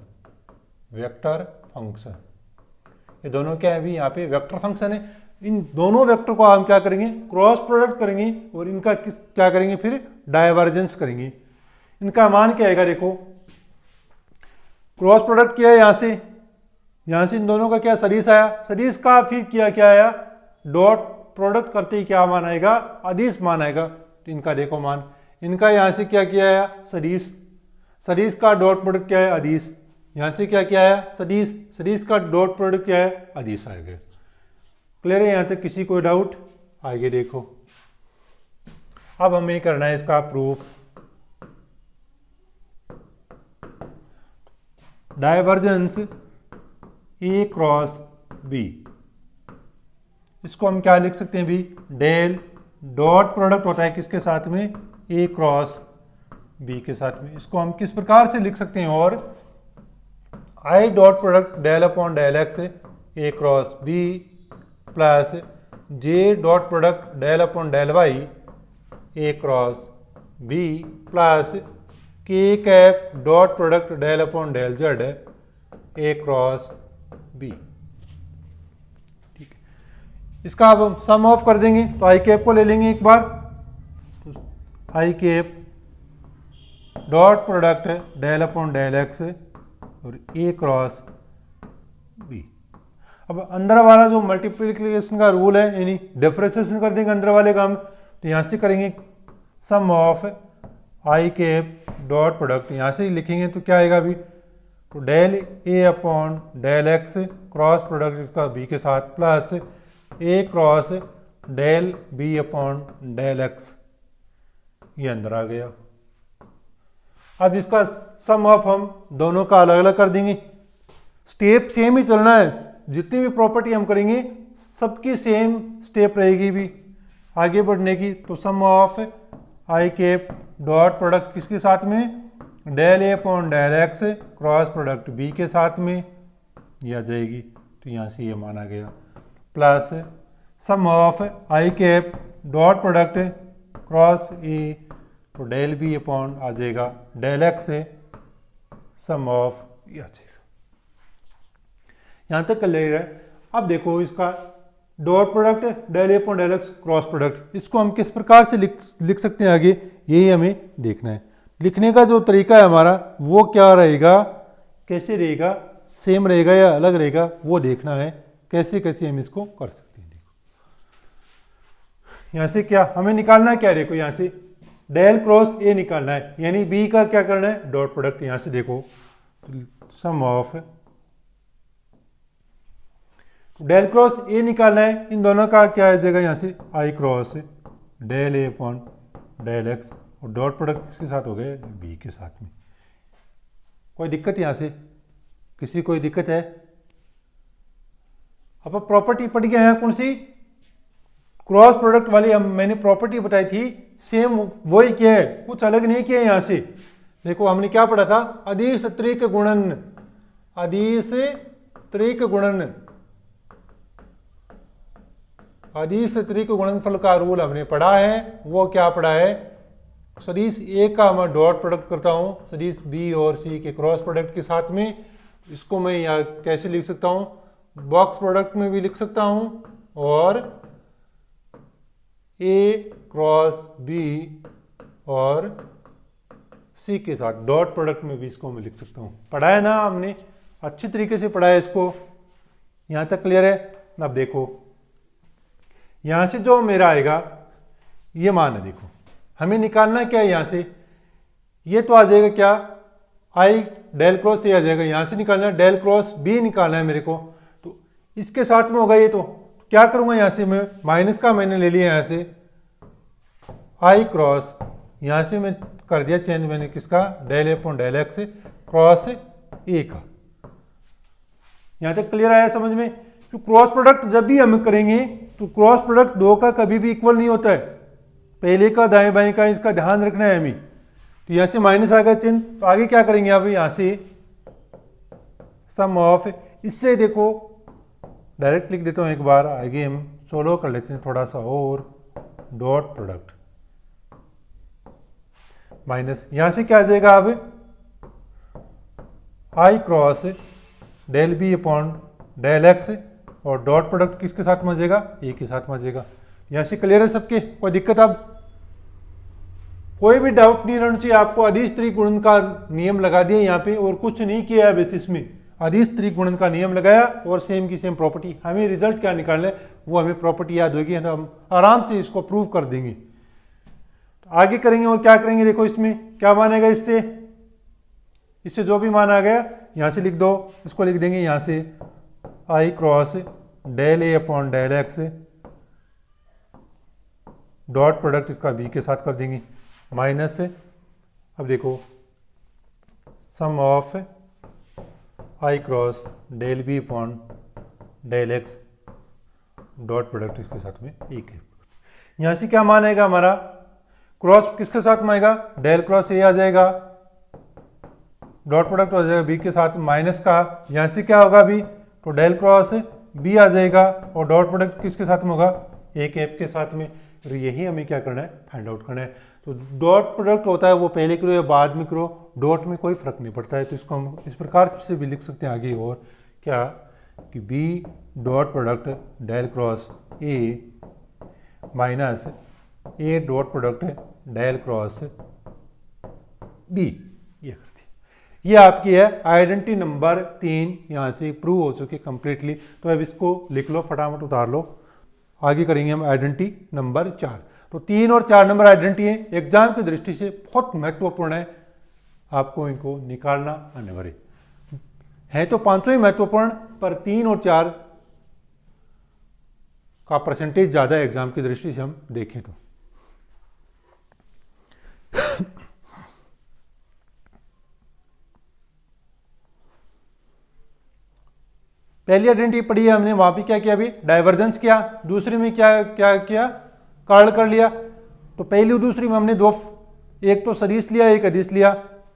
ये दोनों क्या है अभी यहाँ पे वेक्टर फंक्शन है। इन दोनों वेक्टर को हम क्या करेंगे, क्रॉस प्रोडक्ट करेंगे और इनका क्या करेंगे, फिर डाइवर्जेंस करेंगे। इनका मान क्या आएगा, देखो क्रॉस प्रोडक्ट किया है यहां से इन दोनों का क्या सदिश आया, सदिश का फिर किया क्या आया, डॉट प्रोडक्ट करते ही क्या मान आएगा, अदिश मान आएगा। तो इनका देखो मान, इनका यहां से क्या किया है, सदिश, सदिश का डॉट प्रोडक्ट क्या है, अदिश, यहां से क्या किया है, सदिश, सदिश का डॉट प्रोडक्ट क्या है, अदिश आएगा। क्लियर है, यहां तक किसी को डाउट? आगे देखो, अब हमें करना है इसका प्रूफ। डाइवर्जेंस ए क्रॉस बी, इसको हम क्या लिख सकते हैं भी, डेल डॉट प्रोडक्ट होता है किसके साथ में, ए क्रॉस बी के साथ में। इसको हम किस प्रकार से लिख सकते हैं, और I dot product del upon del X A cross B plus J dot product del upon del Y A cross B plus K cap dot product del upon del Z A cross B. ठीक है, इसका अब हम सम ऑफ कर देंगे, तो आई कैप को ले लेंगे एक बार, तो I cap dot product del upon del X और ए क्रॉस बी। अब अंदर वाला जो मल्टीप्लिकेशन का रूल है, यानी डिफरेंशिएशन कर देंगे अंदर वाले काम, तो यहाँ से करेंगे sum of I cap dot product, यहाँ से ही लिखेंगे तो क्या आएगा अभी, तो del A upon del X cross product इसका बी के साथ plus A cross del B upon del X, ये अंदर आ गया। अब इसका सम ऑफ हम दोनों का अलग अलग कर देंगे, स्टेप सेम ही चलना है, जितनी भी प्रॉपर्टी हम करेंगे सबकी सेम स्टेप रहेगी भी आगे बढ़ने की। तो sum of I cap dot product किसके साथ में, del A upon del X cross product B के साथ में, ये आ जाएगी, तो यहाँ से ये माना गया, plus sum of I cap dot product cross A, तो डेल बी अपॉन आ जाएगा डेल एक्स सम ऑफ, ये आ जाएगा। यहाँ तक कर लेगा। अब देखो इसका dot product del A upon del X cross product, इसको हम किस प्रकार से लिख सकते हैं आगे, यही हमें देखना है। लिखने का जो तरीका है हमारा वो क्या रहेगा, कैसे रहेगा, सेम रहेगा या अलग रहेगा, वो देखना है, कैसे कैसे हम इसको कर सकते हैं। देखो यहाँ से क्या हमें निकालना है, क्या देखो यहाँ से डेल क्रॉस ए निकालना है, यानी बी का क्या करना है, डॉट प्रोडक्ट। यहाँ से देखो सम ऑफ डेल क्रॉस ए निकालना है, इन दोनों का क्या आ जाएगा, यहाँ से I cross del A upon del X, और डॉट प्रोडक्ट किसके साथ हो गए, बी के साथ में। कोई दिक्कत यहाँ से, किसी कोई दिक्कत है? अब प्रॉपर्टी पढ़ गया है कौन सी, क्रॉस प्रोडक्ट वाली हम मैंने प्रॉपर्टी बताई थी, सेम वही किया है, कुछ अलग नहीं किया है। यहाँ से देखो हमने क्या पढ़ा था, अदिश त्रिक गुणन, अदिश त्रिक गुणन, अदिश त्रिक गुणनफल का रूल हमने पढ़ा है। वो क्या पढ़ा है, सदिश ए का मैं डॉट प्रोडक्ट करता हूँ सदिश बी और सी के क्रॉस प्रोडक्ट के साथ में, इसको मैं यहाँ कैसे लिख सकता हूँ, बॉक्स प्रोडक्ट में भी लिख सकता हूँ, और ए क्रॉस बी और सी के साथ डॉट प्रोडक्ट में भी इसको मैं लिख सकता हूँ। पढ़ा है ना हमने, अच्छी तरीके से पढ़ा है इसको, यहाँ तक क्लियर है। अब देखो यहाँ से जो मेरा आएगा ये मान है, देखो हमें निकालना क्या है, यहाँ से ये तो आ जाएगा क्या, आई डेल क्रॉस ए आ जाएगा, यहाँ से निकालना है डेल क्रॉस बी निकालना है मेरे को, तो इसके साथ में होगा ये, तो क्या करूँगा यहाँ से मैं माइनस का मैंने ले लिया, यहाँ से आई क्रॉस, यहाँ से मैं कर दिया चेंज मैंने किसका, del A upon del X cross A का। यहाँ तक क्लियर आया समझ में? तो क्रॉस प्रोडक्ट जब भी हम करेंगे तो क्रॉस प्रोडक्ट दो का कभी भी इक्वल नहीं होता है, पहले का दाएं बाएं का, इसका ध्यान रखना है हमें। तो यहाँ से माइनस आ गया चिन्ह, तो आगे क्या करेंगे अब, यहाँ से सम ऑफ, इससे देखो डायरेक्ट लिख देता हूँ एक बार, आगे हम सोलो कर लेते हैं थोड़ा सा, और डॉट प्रोडक्ट माइनस, यहाँ से क्या आ जाएगा अब, I cross del B upon del X और डॉट प्रोडक्ट किसके साथ मजेगा, ए के साथ मजेगा। यहाँ से क्लियर है सबके, कोई दिक्कत? अब कोई भी डाउट नहीं रहना चाहिए आपको। अदिश त्रिगुणन का नियम लगा दिया यहाँ पे और कुछ नहीं किया है बेसिस में। अदिश त्रिगुणन का नियम लगाया और सेम की सेम प्रॉपर्टी। हमें रिजल्ट क्या निकालना है वो हमें प्रॉपर्टी याद होगी, तो हम आराम से इसको प्रूव कर देंगे। तो आगे करेंगे और क्या करेंगे, देखो इसमें क्या मानेगा, इससे जो भी मान आ गया यहाँ से लिख दो, इसको लिख देंगे यहाँ से I cross del A upon del X, dot product इसका बी के साथ कर देंगे माइनस से, अब देखो sum of I cross del B upon del X, dot product इसके साथ में एक है। यहाँ से क्या मान आएगा हमारा, क्रॉस किसके साथ में आएगा, डेल क्रॉस ए आ जाएगा, डॉट प्रोडक्ट हो जाएगा बी के साथ माइनस का, यहाँ से क्या होगा अभी, तो डेल क्रॉस बी आ जाएगा और डॉट प्रोडक्ट किसके साथ में होगा, एक एफ के साथ में। तो यही हमें क्या करना है, फाइंड आउट करना है। तो डॉट प्रोडक्ट होता है वो पहले करो या बाद में करो, डॉट में कोई फर्क नहीं पड़ता है। तो इसको हम इस प्रकार से भी लिख सकते हैं आगे, और क्या कि B dot product del cross A minus A dot product del cross B, ये कर दिया। ये आपकी है आइडेंटिटी नंबर 3, यहाँ से प्रूव हो चुकी कंप्लीटली। तो अब इसको लिख लो, फटाफट उतार लो। आगे करेंगे हम आइडेंटिटी नंबर 4। तो 3 और 4 नंबर आइडेंटिटी है, एग्जाम की दृष्टि से बहुत महत्वपूर्ण है, आपको इनको निकालना अनिवार्य है। तो पांचों ही महत्वपूर्ण, पर 3 और 4 का परसेंटेज ज्यादा है एग्जाम की दृष्टि से हम देखें तो। पहली आइडेंटिटी पढ़ी है हमने, वहां पे क्या किया, अभी डाइवर्जेंस किया। दूसरी में क्या क्या किया, कर्ल कर लिया। तो पहली और दूसरी में हमने दो, एक तो सदिश लिया, एक अदिश लिया।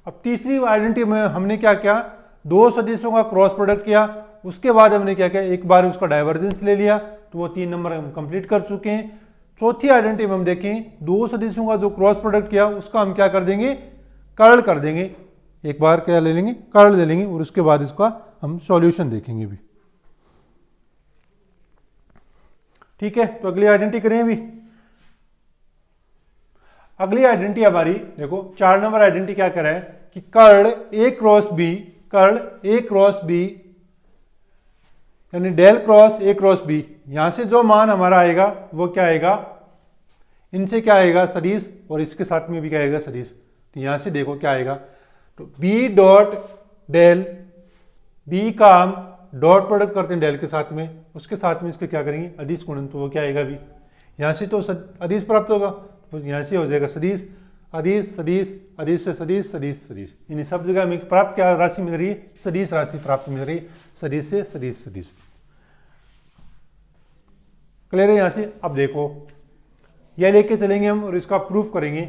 अब तीसरी आइडेंटिटी में हमने क्या किया, दो सदिशों का क्रॉस प्रोडक्ट किया। उसके बाद हमने क्या किया, एक बार उसका डाइवर्जेंस ले लिया। तो वो 3 नंबर हम कंप्लीट कर चुके हैं। चौथी आइडेंटिटी में हम देखें, दो सदिशों का जो क्रॉस प्रोडक्ट किया उसका हम क्या कर देंगे, कर्ल कर देंगे। एक बार क्या ले लेंगे, कर्ल ले लेंगे, और उसके बाद इसका हम सॉल्यूशन देखेंगे भी। ठीक है, तो अगली आइडेंटिटी करें अभी। अगली आइडेंटिटी हमारी देखो 4 नंबर आइडेंटिटी क्या कर रहा है कि curl A cross B, curl A cross B यानी del cross A cross B. यहां से जो मान हमारा आएगा वो क्या आएगा, इनसे क्या आएगा सदिश, और इसके साथ में भी क्या आएगा सदिश। तो यहां से देखो क्या आएगा, तो बी डॉट डेल, बी का हम डॉट प्रोडक्ट करते हैं डेल के साथ में, उसके साथ में इसके क्या करेंगे अदिश गुणन। तो वो क्या आएगा अभी, यहाँ से तो अदिश प्राप्त होगा, तो यहाँ से हो जाएगा सदिश, अदिश सदिश, अदिश से सदिश, सदिश सदिश। इन सब जगह में प्राप्त क्या राशि मिल रही है, सदिश राशि प्राप्त मिल रही है, सदिश से सदिश सदिश। क्लियर है यहाँ से। अब देखो यह लेके चलेंगे हम और इसका प्रूफ करेंगे।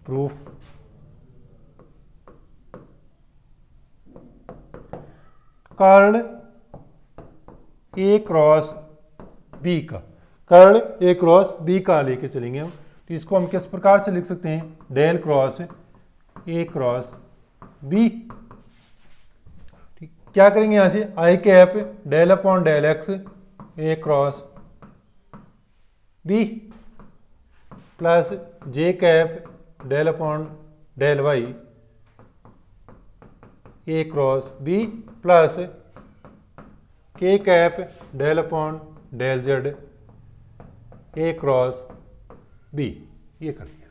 Proof curl A cross B का, कर्ल ए क्रॉस बी का लेके चलेंगे हम। तो इसको हम किस प्रकार से लिख सकते हैं, del cross A cross B. क्या करेंगे यहां से, I cap del upon del X A cross B plus J cap del upon del Y A cross B plus K cap del upon del Z A cross B. ये कर दिया।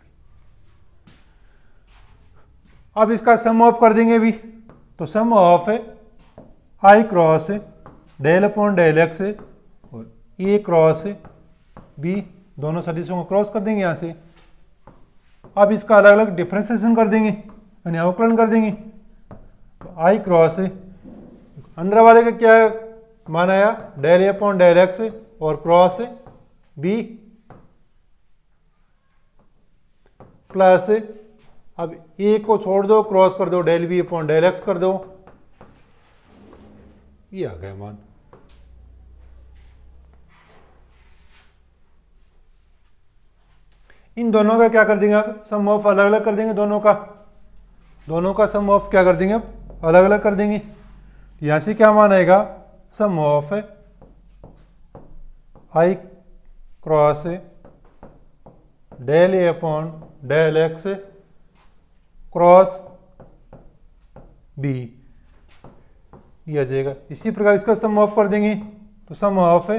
अब इसका सम ऑफ कर देंगे भी। तो sum of I cross del upon del X और ए क्रॉस बी, दोनों सदिशों को क्रॉस कर देंगे यहां से। अब इसका अलग अलग डिफरेंशिएशन कर देंगे यानी अवकलन कर देंगे। तो आई क्रॉस अंदर वाले का क्या मान आया, del A upon del X और क्रॉस बी प्लस, अब ए को छोड़ दो, क्रॉस कर दो, del B upon del X कर दो। ये आ गया मान। इन दोनों का क्या कर देंगे अब, सम ऑफ अलग अलग कर देंगे। दोनों का सम ऑफ क्या कर देंगे अब, अलग अलग कर देंगे। यहां से क्या मान आएगा, sum of I cross del A upon del X cross B ये आ जाएगा। इसी प्रकार इसका सम ऑफ कर देंगे तो sum of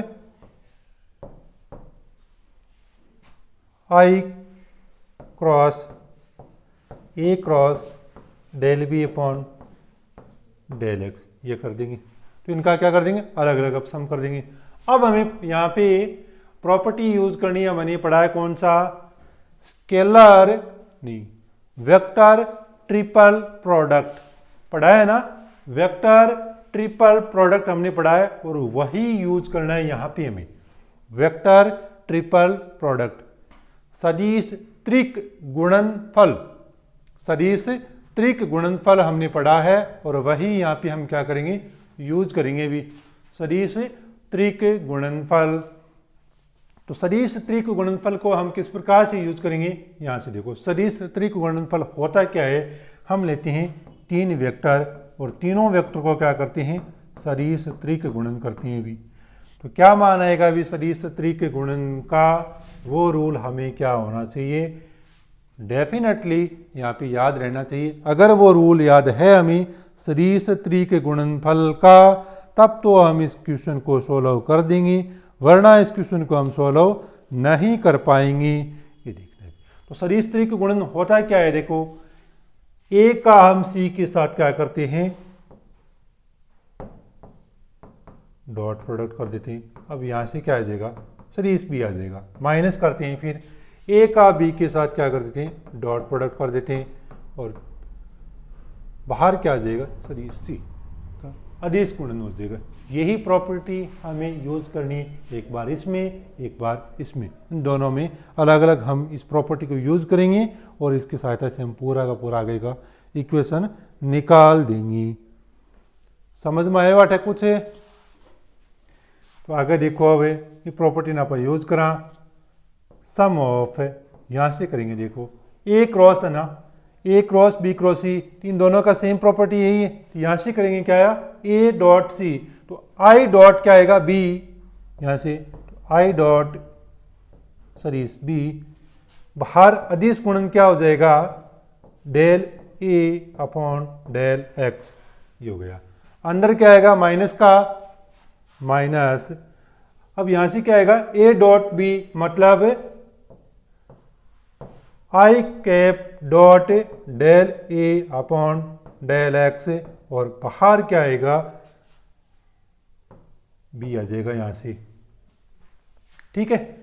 I cross A cross del B upon del X ये कर देंगे। तो इनका क्या कर देंगे, अलग अलग अब सम कर देंगे। अब हमें यहाँ पे प्रॉपर्टी यूज करनी है, मैंने पढ़ा है कौन सा, स्केलर नहीं वेक्टर ट्रिपल प्रोडक्ट पढ़ा है ना, वेक्टर ट्रिपल प्रोडक्ट हमने पढ़ा है और वही यूज करना है यहाँ पे हमें, वेक्टर ट्रिपल प्रोडक्ट। सदिश त्रिक गुणनफल, सदिश त्रिक गुणनफल हमने पढ़ा है और वही यहाँ पे हम क्या करेंगे, यूज करेंगे भी, सदिश त्रिक गुणनफल। तो सदिश त्रिक गुणनफल को हम किस प्रकार से यूज करेंगे, यहाँ से देखो सदिश त्रिक गुणनफल होता क्या है, हम लेते हैं तीन वेक्टर और तीनों वेक्टर को क्या करते हैं, सदिश त्रिक गुणन करते हैं भी। तो क्या मान आएगा भी सदिश त्रिक गुणन का, वो रूल हमें क्या होना चाहिए, डेफिनेटली यहाँ पे याद रहना चाहिए। अगर वो रूल याद है हमें सदिश त्रिक गुणनफल का, तब तो हम इस क्वेश्चन को सॉल्व कर देंगे, वरना इस क्वेश्चन को हम सॉल्व नहीं कर पाएंगे। ये देखना है। तो सदिश त्रिक गुणन होता क्या है, देखो ए का हम सी के साथ क्या करते हैं, डॉट प्रोडक्ट कर देते हैं। अब यहां से क्या आ जाएगा, सदिश बी आ जाएगा, माइनस करते हैं, फिर ए का बी के साथ क्या कर देते हैं, डॉट प्रोडक्ट कर देते हैं और बाहर क्या आ जाएगा, सदिश सी का अदिश गुणन हो जाएगा। यही प्रॉपर्टी हमें यूज करनी है, एक बार इसमें एक बार इसमें, इन दोनों में अलग अलग हम इस प्रॉपर्टी को यूज करेंगे और इसकी सहायता से हम पूरा का पूरा आगे का इक्वेशन निकाल देंगे। समझ में आया बात है कुछ है? तो आगे देखो, अब ये प्रॉपर्टी ना पर यूज करा, सम ऑफ यहाँ से करेंगे, देखो ए क्रॉस है ना, ए क्रॉस बी क्रॉस सी, इन दोनों का सेम प्रॉपर्टी यही है। तो यहाँ से करेंगे क्या आया, ए डॉट सी, तो आई डॉट क्या आएगा बी, यहाँ से आई डॉट सदिश बी, बाहर अदिश गुणन क्या हो जाएगा, del A upon del X, ये हो गया। अंदर क्या आएगा, माइनस का माइनस, अब यहां से क्या आएगा, ए डॉट बी मतलब आई cap dot del A upon del X, और बाहर क्या आएगा, बी आ जाएगा यहां से। ठीक है,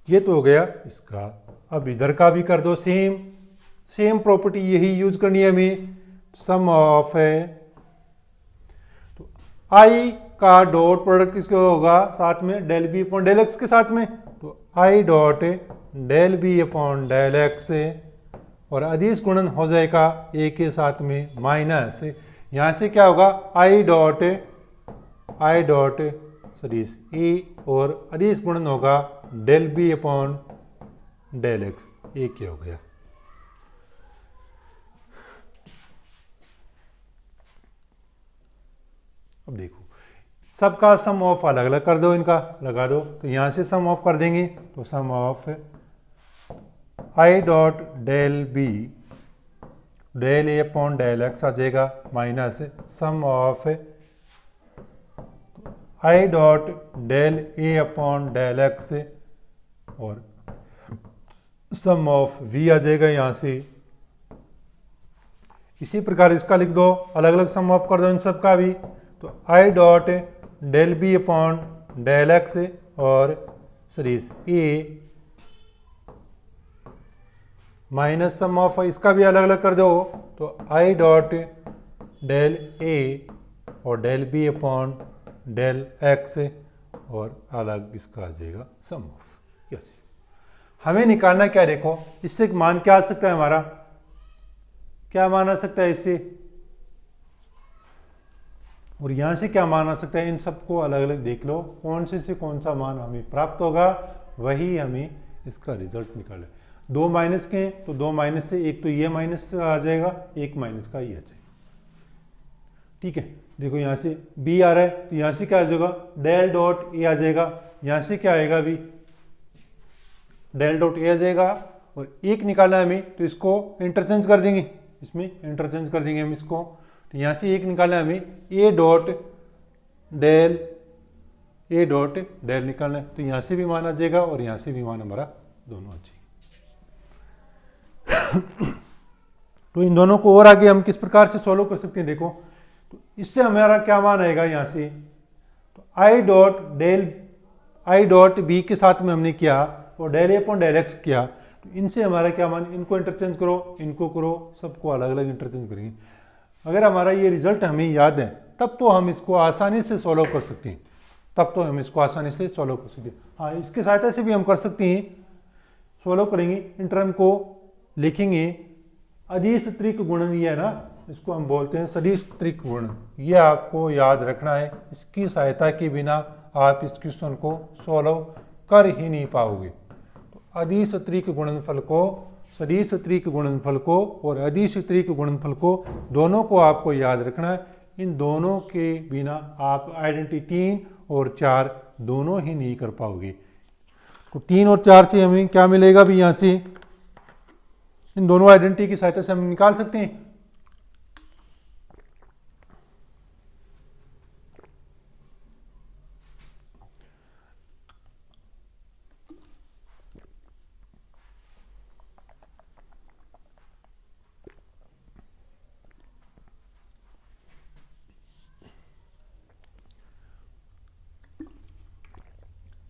ये तो हो गया इसका। अब इधर का भी कर दो, सेम प्रॉपर्टी यही यूज करनी है हमें, सम ऑफ है, तो आई का डॉट प्रोडक्ट किसके होगा, साथ में del B upon del X के साथ में, तो I dot del B upon del X, और अदिश गुणन हो जाएगा ए के साथ में माइनस, यहाँ से क्या होगा, आई डॉट सदिश ए, और अदिश गुणन होगा del B upon del X, A क्या हो गया। अब देखो सबका सम ऑफ अलग अलग कर दो, इनका लगा दो, तो यहां से सम ऑफ कर देंगे, तो sum of I dot del B del A upon del X आ जाएगा, minus sum of I dot del A upon del X, और सम ऑफ वी आ जाएगा यहां से। इसी प्रकार इसका लिख दो, अलग अलग सम ऑफ कर दो इन सब का भी, तो I dot del B upon del X और सदिश ए, माइनस सम ऑफ इसका भी अलग अलग कर दो, तो आई डॉट डेल ए और del B upon del X, और अलग इसका आ जाएगा सम ऑफ। यस, हमें निकालना क्या, देखो इससे मान क्या आ सकता है हमारा, क्या मान आ सकता है इससे, और यहां से क्या मान आ सकता है, इन सबको अलग अलग देख लो, कौन से कौन सा मान हमें प्राप्त होगा, वही हमें इसका रिजल्ट निकालना है। दो माइनस के हैं तो दो माइनस से एक तो ये माइनस आ जाएगा, एक माइनस का ये आ जाएगा। ठीक है, देखो यहाँ से b आ रहा है, तो यहाँ से क्या आ जाएगा, डेल डॉट ए आ जाएगा, यहाँ से क्या आएगा अभी, डेल डॉट ए आ जाएगा, और एक निकालना है हमें तो इसको इंटरचेंज कर देंगे, इसमें इंटरचेंज कर देंगे हम इसको। तो यहाँ से एक निकालना है हमें ए डॉट डेल निकालना है, तो यहाँ से भी मान आ जाएगा और यहाँ से भी मान हमारा दोनों आ जाएगा। तो इन दोनों को और आगे हम किस प्रकार से सॉल्व कर सकते हैं देखो, तो इससे हमारा क्या मान आएगा यहाँ से, तो आई डॉट बी के साथ में हमने किया और del A upon del x किया, तो इनसे हमारा क्या मान, इनको इंटरचेंज करो, इनको करो, सबको अलग अलग इंटरचेंज करेंगे। अगर हमारा ये रिजल्ट हमें याद है तब तो हम इसको आसानी से सॉल्व कर सकते हैं, हाँ इसके सहायता से भी हम कर सकते हैं, सॉल्व करेंगे। इन टर्म को लिखेंगे अदिश त्रिक गुणन, ये है ना, इसको हम बोलते हैं सदिश त्रिक गुणन, ये आपको याद रखना है। इसकी सहायता के बिना आप इस क्वेश्चन को सॉल्व कर ही नहीं पाओगे। तो अदिश त्रिक गुणनफल को, सदिश त्रिक गुणनफल को और अदिश त्रिक गुणनफल को दोनों को आपको याद रखना है। इन दोनों के बिना आप आइडेंटिटी 3 और 4 दोनों ही नहीं कर पाओगे। तो 3 और 4 से हमें क्या मिलेगा भी, यहाँ से इन दोनों आइडेंटिटी की सहायता से हम निकाल सकते हैं।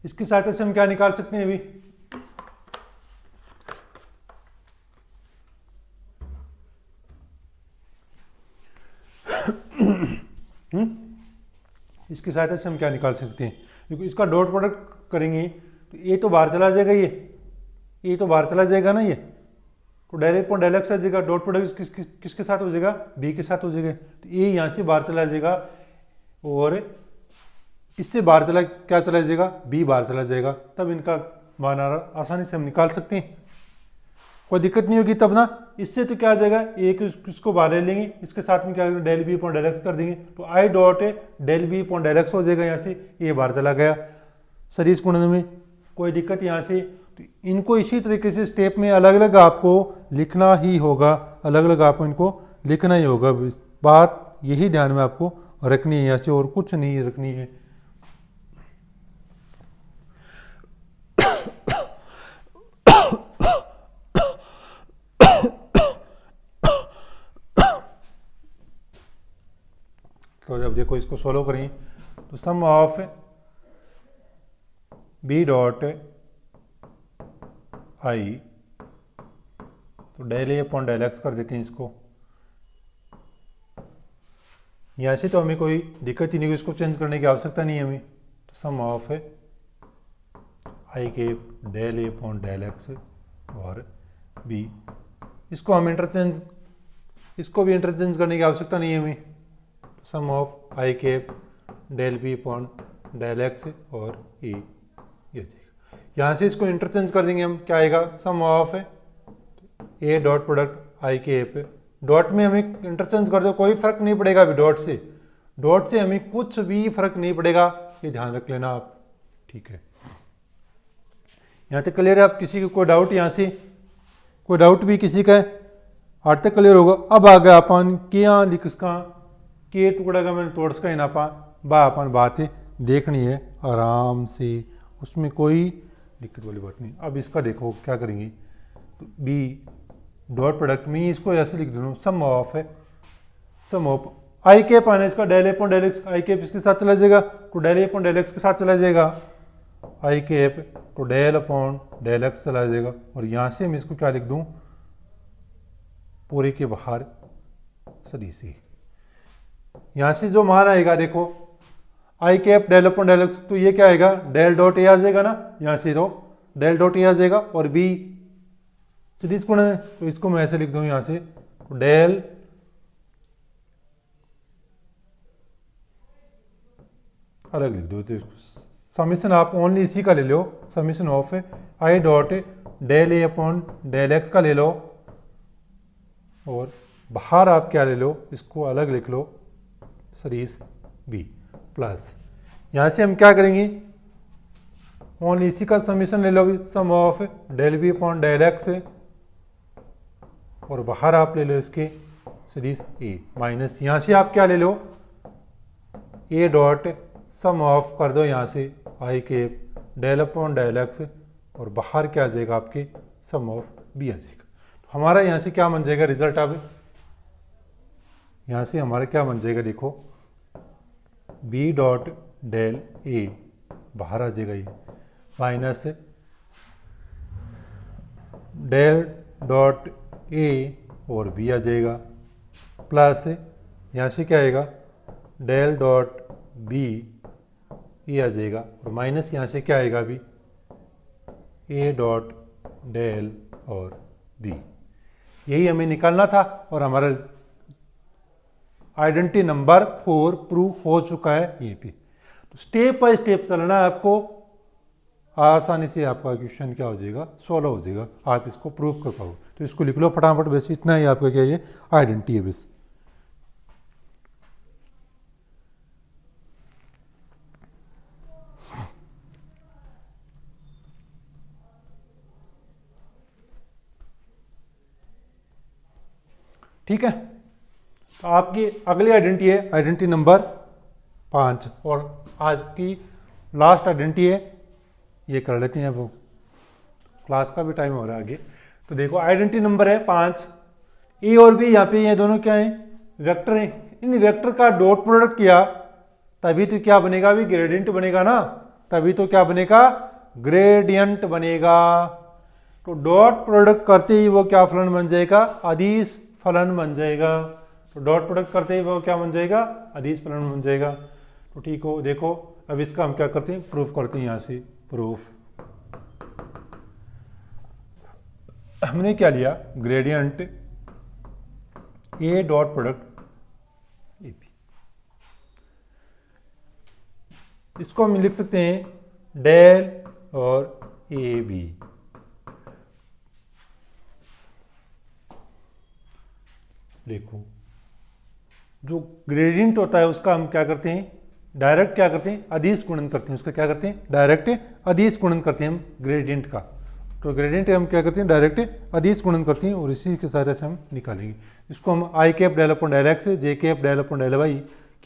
इसकी सहायता से हम क्या निकाल सकते हैं अभी, इसकी सहायता से हम क्या निकाल सकते हैं, क्योंकि इसका डॉट प्रोडक्ट करेंगे तो ए तो बाहर चला जाएगा, ये तो बाहर चला जाएगा ना, ये तो del A upon del X आ जाएगा, डॉट प्रोडक्ट किसके साथ हो जाएगा, बी के साथ हो जाएगा, तो ए यहाँ से बाहर चला जाएगा और इससे बाहर क्या चला जाएगा, बी बाहर चला जाएगा, तब इनका मान आसानी से हम निकाल सकते हैं, कोई दिक्कत नहीं होगी तब ना। इससे तो क्या आ जाएगा, एक इसको बाहर ले लेंगे, इसके साथ में क्या del B upon del X कर देंगे, तो I dot del B upon del X हो जाएगा, यहाँ से ये बाहर चला गया सदिश गुणन में, कोई दिक्कत यहाँ से। तो इनको इसी तरीके से स्टेप में अलग अलग आपको लिखना ही होगा, अलग अलग आपको इनको लिखना ही होगा। बात यही ध्यान में आपको रखनी है, यहाँ से और कुछ नहीं रखनी है। तो जब देखो इसको सोल्व करें तो sum of B dot I, तो del A upon del X कर देते हैं इसको, यहाँ से तो हमें कोई दिक्कत ही नहीं, इसको चेंज करने की आवश्यकता नहीं है हमें। तो सम ऑफ आई के del A upon del X और बी, इसको हम इंटरचेंज, इसको भी इंटरचेंज करने की आवश्यकता नहीं है हमें। Sum of I cap del B upon del X और ई, ये यहाँ से इसको इंटरचेंज कर देंगे हम, क्या आएगा, sum of A dot product I cap, dot में हमें इंटरचेंज कर दो, कोई फर्क नहीं पड़ेगा अभी डॉट से हमें कुछ भी फर्क नहीं पड़ेगा, ये ध्यान रख लेना आप, ठीक है। यहाँ तक क्लियर है। आप किसी को कोई डाउट, यहाँ से कोई डाउट भी किसी का है, आज तक क्लियर होगा। अब आ गया अपन क्या लिख इसका के टुकड़ा का मैंने तोड़ का ना बा अपन बातें देखनी है आराम से, उसमें कोई दिक्कत वाली बात नहीं। अब इसका देखो क्या करेंगे, तो बी डॉट प्रोडक्ट में इसको ऐसे लिख दूँ, सम ऑफ है, सम ऑफ आई कैप आना, इसका del A upon del X, I cap इसके साथ चला जाएगा तो del A upon del X के साथ चला जाएगा, आई कैप तो डेल अपॉन डेल एक्स चला जाएगा, और यहाँ से मैं इसको क्या लिख दूँ, पूरे के बाहर सदिश, यहाँ से जो मान आएगा देखो I cap del upon del X, तो ये क्या आएगा, डेल डॉट ए आ जाएगा ना, यहाँ से तो डेल डॉट ए आ जाएगा, और बी सदिश गुणन है तो इसको मैं ऐसे लिख दूँ यहाँ से, तो डेल अलग लिख दो, तो समीशन आप ओनली इसी का ले लो, summation of I dot del A upon del X का ले लो, और बाहर आप क्या ले लो, इसको अलग लिख लो सदिश बी प्लस, यहाँ से हम क्या करेंगे, ओनली इसी का समीशन ले लो भी, sum of del B upon del X, और बाहर आप ले लो इसके सीरीज ए माइनस, यहाँ से आप क्या ले लो, ए डॉट सम ऑफ कर दो यहाँ से I cap del upon del X, और बाहर क्या आ जाएगा आपके सम ऑफ बी आ जाएगा। तो हमारा यहाँ से क्या बन जाएगा रिजल्ट, अब यहाँ से हमारा क्या बन जाएगा देखो, बी डॉट डेल ए बाहर आ जाएगा ये, माइनस डेल डॉट ए और बी आ जाएगा, प्लस यहाँ से क्या आएगा डेल डॉट बी ये आ जाएगा, और माइनस यहाँ से क्या आएगा अभी ए डॉट डेल और बी। यही हमें निकालना था और हमारा आइडेंटिटी नंबर 4 प्रूफ हो चुका है ये पे। तो स्टेप बाय स्टेप चलना है आपको, आसानी से आपका क्वेश्चन क्या हो जाएगा, सॉल्व हो जाएगा, आप इसको प्रूव कर पाओगे। तो इसको लिख लो फटाफट, बस इतना ही आपका क्या ये आइडेंटिटी है बस। ठीक है, तो आपकी अगली आइडेंटिटी है आइडेंटिटी नंबर 5, और आज की लास्ट आइडेंटिटी है, ये कर लेते हैं, अब क्लास का भी टाइम हो रहा है आगे। तो देखो आइडेंटिटी नंबर है 5, ए और बी, यहाँ पे ये दोनों क्या हैं, वेक्टर हैं। इन वेक्टर का डॉट प्रोडक्ट किया तभी तो क्या बनेगा, अभी ग्रेडियंट बनेगा ना, तभी तो क्या बनेगा, ग्रेडियंट बनेगा। तो डॉट प्रोडक्ट करते ही वो क्या फलन बन जाएगा, अदिश फलन बन जाएगा। तो डॉट प्रोडक्ट करते ही वो क्या बन जाएगा, अदिश फलन बन जाएगा। तो ठीक हो, देखो अब इसका हम क्या करते हैं, प्रूफ करते हैं। यहाँ से प्रूफ हमने क्या लिया, gradient A dot product A B, इसको हम लिख सकते हैं डेल और ए बी। देखो जो ग्रेडियंट होता है उसका हम क्या करते हैं, डायरेक्ट क्या करते हैं, अदिश गुणन करते हैं। उसका क्या करते हैं, डायरेक्ट अदिश गुणन करते हैं हम ग्रेडियंट का। तो ग्रेडियंट हम क्या करते हैं, डायरेक्ट अदिश गुणन करते हैं, और इसी के सहारे से हम निकालेंगे। इसको हम I cap del upon del X, J cap del upon del Y,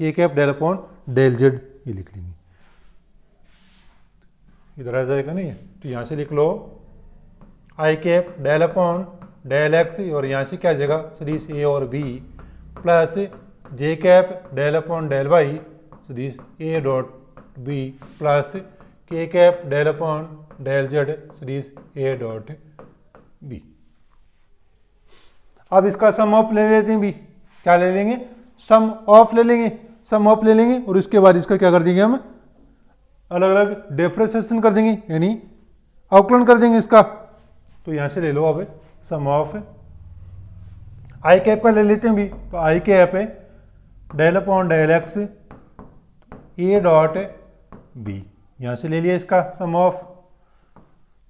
K cap del upon del Z ये लिख लेंगे। इधर आ जाएगा नहीं, तो यहाँ से लिख लो I cap del upon del X, और यहाँ से क्या आ जाएगा सदिश ए और B, plus J cap del upon del Y सदिश A dot B, plus K cap del upon del Z सदिश ए डॉट बी। अब इसका सम ऑफ ले लेते हैं भी, क्या ले लेंगे, सम ऑफ ले लेंगे, सम ऑफ ले लेंगे, और उसके बाद इसका क्या कर देंगे, हम अलग अलग डिफरेंशिएशन कर देंगे, यानी अवकलन कर देंगे इसका। तो यहाँ से ले लो अब सम ऑफ आई कैप का ले लेते हैं भी, तो आई कैप है del upon del X A dot B, यहाँ से ले लिया इसका सम ऑफ।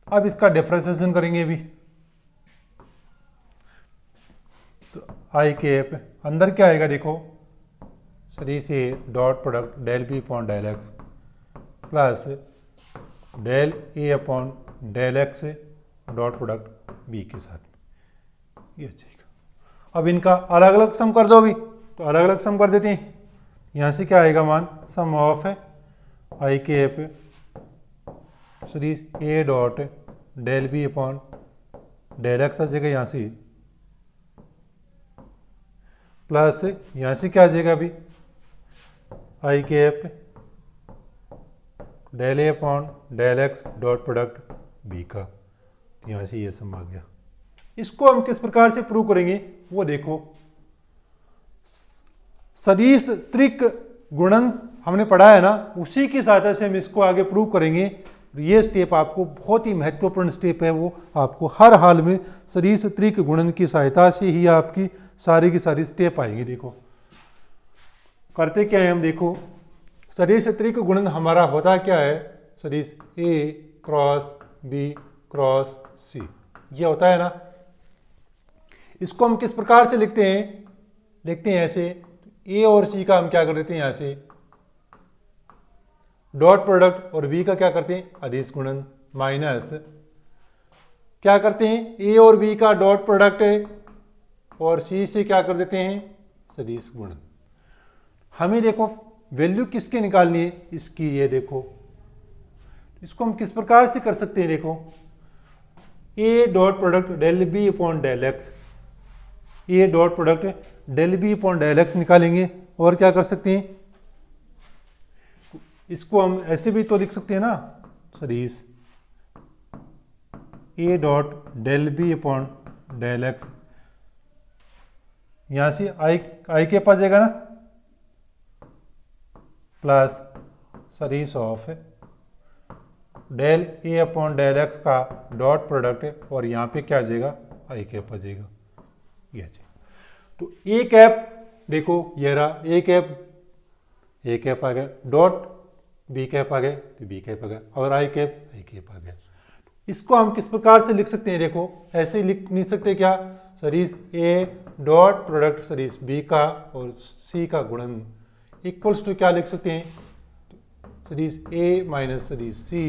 अब इसका डिफरेंशिएशन करेंगे अभी, तो आई कैप अंदर क्या आएगा देखो, सदिश A dot product del B upon del X, plus del A upon del X dot product B के साथ ये जाएगा। अब इनका अलग अलग सम कर दो अभी, तो अलग अलग सम कर देते हैं। यहाँ से क्या आएगा मान, सम ऑफ आई कैप सदिश A dot del B upon del X आ जाएगा यहाँ से, प्लस यहाँ से क्या आ जाएगा अभी I cap del A upon del X dot product B का, यहाँ से ये सम आ गया। इसको हम किस प्रकार से प्रूव करेंगे वो देखो, सदिश त्रिक गुणन हमने पढ़ा है ना, उसी की सहायता से हम इसको आगे प्रूव करेंगे। ये स्टेप आपको बहुत ही महत्वपूर्ण स्टेप है, वो आपको हर हाल में सदिश त्रिक गुणन की सहायता से ही आपकी सारी की सारी स्टेप आएंगी। देखो करते क्या है हम, देखो सदिश त्रिक गुणन हमारा होता क्या है, सदिश ए क्रॉस बी क्रॉस सी ये होता है ना। इसको हम किस प्रकार से लिखते हैं, लिखते हैं ऐसे, ए और सी का हम क्या कर देते हैं यहाँ से डॉट प्रोडक्ट और बी का क्या करते हैं, अदिश गुणन, माइनस क्या करते हैं, ए और बी का डॉट प्रोडक्ट है और सी से क्या कर देते हैं, सदिश गुणन। हमें देखो वैल्यू किसके निकालनी है, इसकी, ये देखो इसको हम किस प्रकार से कर सकते हैं, देखो A dot product del B upon del X, A dot product del B upon del X निकालेंगे और क्या कर सकते हैं, इसको हम ऐसे भी तो लिख सकते हैं ना, सदिश A dot del B upon del X, यहां से आई के पास जाएगा ना, प्लस सदिश of del A upon del X का डॉट प्रोडक्ट है और यहाँ पे क्या आ जाएगा, आई कैप आ जाएगा, ये आ जाएगा। तो ए कैप देखो ये रहा, ए कैप आ गया, डॉट बी कैप आ गया तो बी कैप आ गया, और आई कैप आ गया। इसको हम किस प्रकार से लिख सकते हैं, देखो ऐसे लिख नहीं सकते क्या, सदिश ए डॉट प्रोडक्ट सदिश बी का और सी का गुणन इक्वल्स टू क्या लिख सकते हैं, सदिश ए माइनस सदिश सी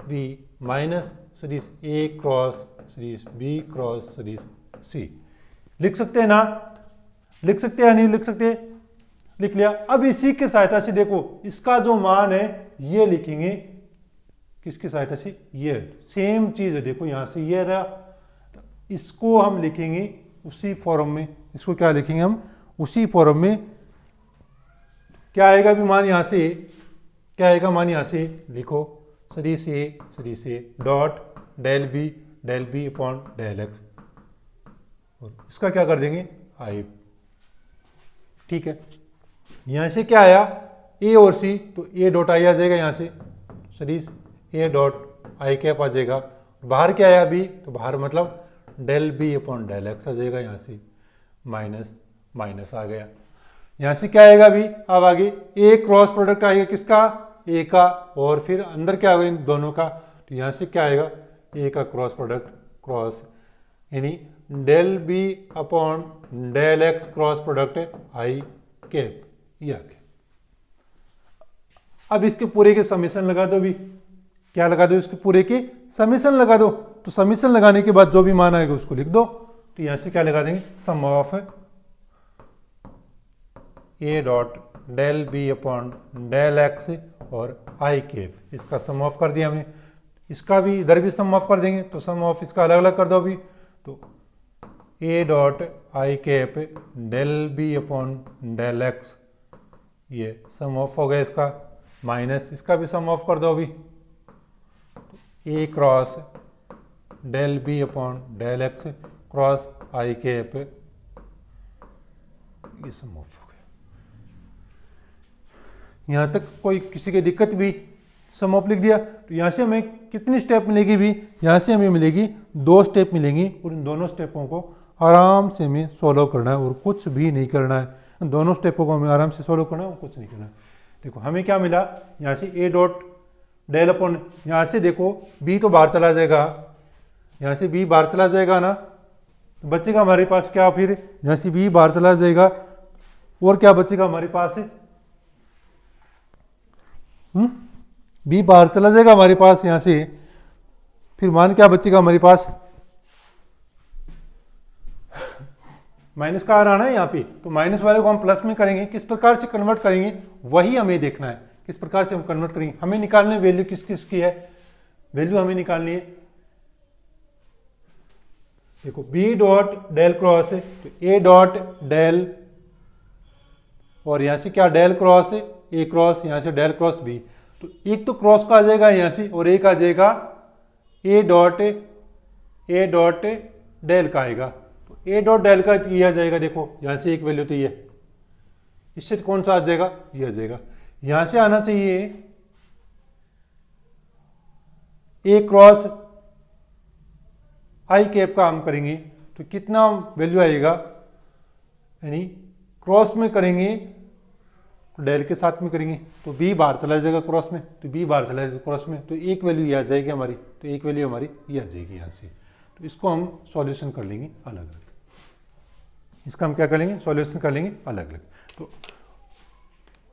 बी माइनस सदिश ए क्रॉस सदिश बी क्रॉस सदिश सी, लिख सकते हैं ना, लिख सकते हैं नहीं लिख सकते, लिख लिया। अब इसी की सहायता से देखो इसका जो मान है ये लिखेंगे, किसकी सहायता से, ये सेम चीज है, देखो यहां से ये रहा, इसको हम लिखेंगे उसी फॉर्म में, इसको क्या लिखेंगे हम उसी फॉर्म में, क्या आएगा भी मान, यहां से क्या आएगा मान, यहां से लिखो सदिश A dot del B upon del X और इसका क्या कर देंगे, आई, ठीक है। यहां से क्या आया, ए और सी, तो ए डॉट आई आ जाएगा, यहां से सदिश ए डॉट आई कैप आ जाएगा, बाहर क्या आया बी, तो बाहर मतलब del B upon del X आ जाएगा, यहाँ से माइनस माइनस आ गया, यहाँ से क्या आएगा भी, अब आगे ए क्रॉस प्रोडक्ट आएगा किसका, ए का, और फिर अंदर क्या होगा इन दोनों का, तो यहाँ से क्या आएगा, ए का क्रॉस प्रोडक्ट क्रॉस, यानी del B upon del X cross product I cap, ये आ गया। अब इसके पूरे के समेशन लगा दो भी, क्या लगा दो, इसके पूरे के समेशन लगा दो, तो समेशन लगाने के बाद जो भी मान आएगा उसको लिख दो, तो यहां से क्या लगा देंगे, sum of A dot del B upon del X और आई कैप, इसका सम ऑफ कर दिया हमने, इसका भी इधर भी सम ऑफ कर देंगे, तो सम ऑफ इसका अलग अलग कर दो अभी, तो A dot I cap del B upon del X, ये सम ऑफ हो गया इसका, माइनस इसका भी सम ऑफ कर दो अभी, A cross del B upon del X cross I cap, ये सम ऑफ हो गया। यहाँ तक कोई किसी की दिक्कत भी, सम ऑफ लिख दिया, तो यहाँ से हमें कितनी स्टेप मिलेगी भी, यहाँ से हमें मिलेगी 2 स्टेप मिलेंगी, और इन दोनों स्टेपों को आराम से हमें सॉल्व करना है और कुछ भी नहीं करना है, इन दोनों स्टेपों को हमें आराम से सॉल्व करना है और कुछ नहीं करना है। देखो हमें क्या मिला, यहाँ से ए डॉट डेल अपॉन, यहाँ से देखो बी तो बाहर चला जाएगा, यहाँ से बी बाहर चला जाएगा ना, तो बचेगा हमारे पास क्या, फिर यहाँ से बी बाहर चला जाएगा और क्या बचेगा हमारे पास, बी बाहर चला जाएगा हमारे पास, यहाँ से फिर मान क्या बचेगा हमारे पास, माइनस का आ रहा है यहाँ पे, तो माइनस वाले को हम प्लस में करेंगे, किस प्रकार से कन्वर्ट करेंगे वही हमें देखना है, किस प्रकार से हम कन्वर्ट करेंगे, हमें निकालने वैल्यू किस किस की है, वैल्यू हमें निकालनी है, देखो बी डॉट डेल क्रॉस है, तो ए डॉट डेल, और यहां से क्या डेल क्रॉस है, ए क्रॉस, यहां से डेल क्रॉस बी, तो एक तो क्रॉस का आ जाएगा यहां से, और एक आ जाएगा ए डॉट डेल का आएगा, तो ए डॉट डेल का ये आ जाएगा, देखो यहां से एक वैल्यू तो ये, इससे कौन सा आ जाएगा, ये आ जाएगा, यहां से आना चाहिए ए क्रॉस आई कैप का हम करेंगे, तो कितना वैल्यू आएगा, यानी क्रॉस में करेंगे तो डेल के साथ में करेंगे, तो बी बाहर चला जाएगा क्रॉस में, तो बी बाहर चला जाएगा क्रॉस में, तो एक वैल्यू ये आ जाएगी हमारी, तो एक वैल्यू हमारी ये आ जाएगी यहाँ से, तो इसको हम सॉल्यूशन कर लेंगे अलग अलग, इसका हम क्या करेंगे, सॉल्यूशन कर लेंगे अलग अलग। तो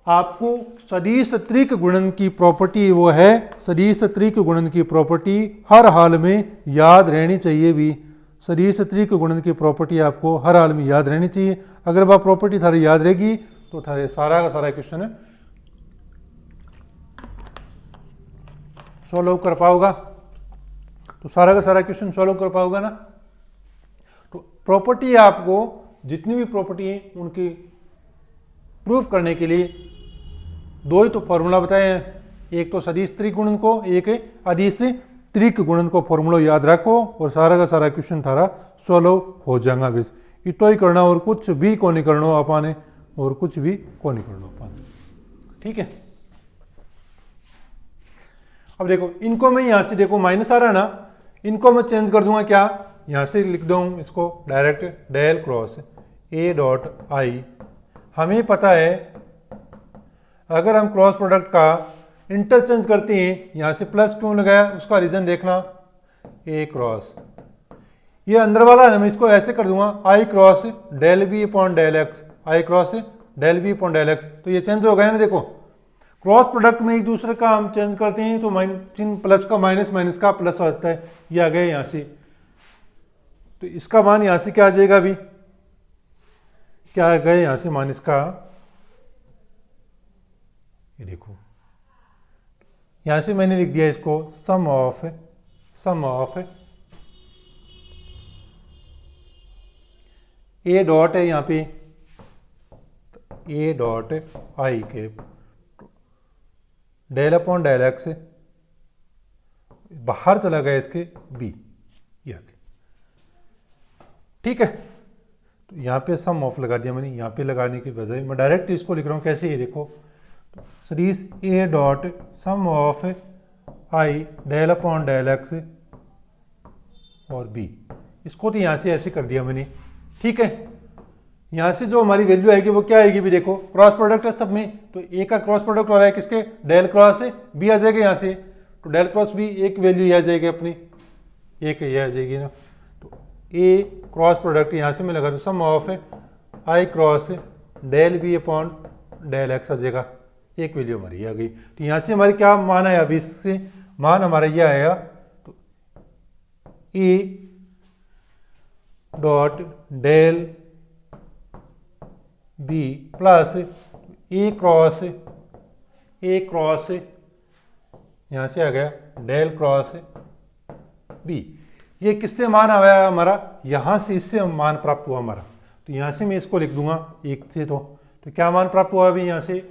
आपको सदिश त्रिक गुणन की प्रॉपर्टी वो है, सदिश त्रिक गुणन की प्रॉपर्टी हर हाल में याद रहनी चाहिए भी। सदिश त्रिक गुणन की प्रॉपर्टी आपको हर हाल में याद रहनी चाहिए। अगर वह प्रॉपर्टी थारी याद रहेगी तो थारे सारा का सारा क्वेश्चन सॉल्व कर पाओगा, तो सारा का सारा क्वेश्चन सॉल्व कर पाओगा ना। तो प्रॉपर्टी आपको जितनी भी प्रॉपर्टी है उनकी प्रूफ करने के लिए दो ही तो फॉर्मूला बताए हैं, एक तो सदिश त्रिक गुणन को, एक अदिश त्रिक गुणन को फॉर्मूला याद रखो और सारा का सारा क्वेश्चन थारा सॉल्व हो जाएगा। बस इतो ही करना और कुछ भी को नहीं करना अपाने, और कुछ भी को नहीं करना अपाने, ठीक है। अब देखो इनको मैं यहां से देखो माइनस आ रहा है ना, इनको मैं चेंज कर दूंगा, क्या यहां से लिख दूं इसको direct del cross A dot I. हमें पता है अगर हम क्रॉस प्रोडक्ट का इंटरचेंज करते हैं, यहां से प्लस क्यों लगाया उसका रीजन देखना, ए क्रॉस ये अंदर वाला है, मैं इसको ऐसे कर दूंगा I cross del B upon del X, I cross del B upon del X, तो ये चेंज हो गया ना। देखो क्रॉस प्रोडक्ट में एक दूसरे का हम चेंज करते हैं तो चिन्ह प्लस का माइनस, माइनस का प्लस हो जाता है, ये आ गया यहां से, तो इसका मान यहां से क्या आ जाएगा, अभी क्या आ गया यहां से माइनस का, ये देखो यहां से मैंने लिख दिया इसको सम ऑफ ए डॉट है, यहां पे ए डॉट आई के डेल अपॉन डेल एक्स, बाहर चला गया इसके बी, ये आ गया, ठीक है। तो यहां पे सम ऑफ लगा दिया मैंने, यहां पे लगाने की बजाय मैं डायरेक्ट इसको लिख रहा हूं कैसे, ये देखो सदिश A dot sum of I del upon del X और बी, इसको तो यहां से ऐसे कर दिया मैंने, ठीक है। यहां से जो हमारी वैल्यू आएगी वो क्या आएगी, भी देखो क्रॉस प्रोडक्ट है सब में, तो ए का क्रॉस प्रोडक्ट हो रहा है किसके, डेल क्रॉस बी आ जाएगा यहां से, तो डेल क्रॉस बी एक वैल्यू आ जाएगी अपनी, एक ये आ जाएगी ना, तो ए क्रॉस प्रोडक्ट यहां से मैं लगा दूं sum of I cross del B upon del X आ जाएगा, एक वैल्यू हमारी आ गई। तो यहां से हमारी क्या मान आया, अभी इससे मान हमारा यह आया, तो A dot del B plus A cross यहां से आ गया डेल क्रॉस बी, ये किससे मान आया हमारा, यहां से इससे मान प्राप्त हुआ हमारा, तो यहां से मैं इसको लिख दूंगा एक से, तो क्या मान प्राप्त हुआ, अभी यहां से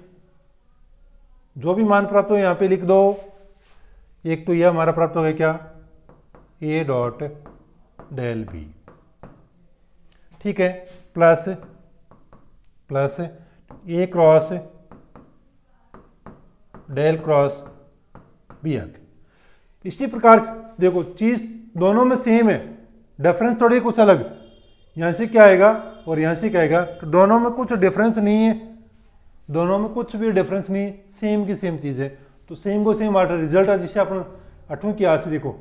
जो भी मान प्राप्त हो यहां पे लिख दो, एक तो यह हमारा प्राप्त हो गया क्या, ए डॉट डेल बी, ठीक है, plus A cross del cross B आ गया। इसी प्रकार से देखो चीज दोनों में सेम है, डिफरेंस थोड़ी कुछ अलग, यहां से क्या आएगा और यहां से क्या आएगा, तो दोनों में कुछ डिफरेंस नहीं है, दोनों में कुछ भी डिफरेंस नहीं है, सेम की सेम चीज है, तो सेम को सेम आटा रिजल्ट है, जिससे अपन 8वीं की आज देखो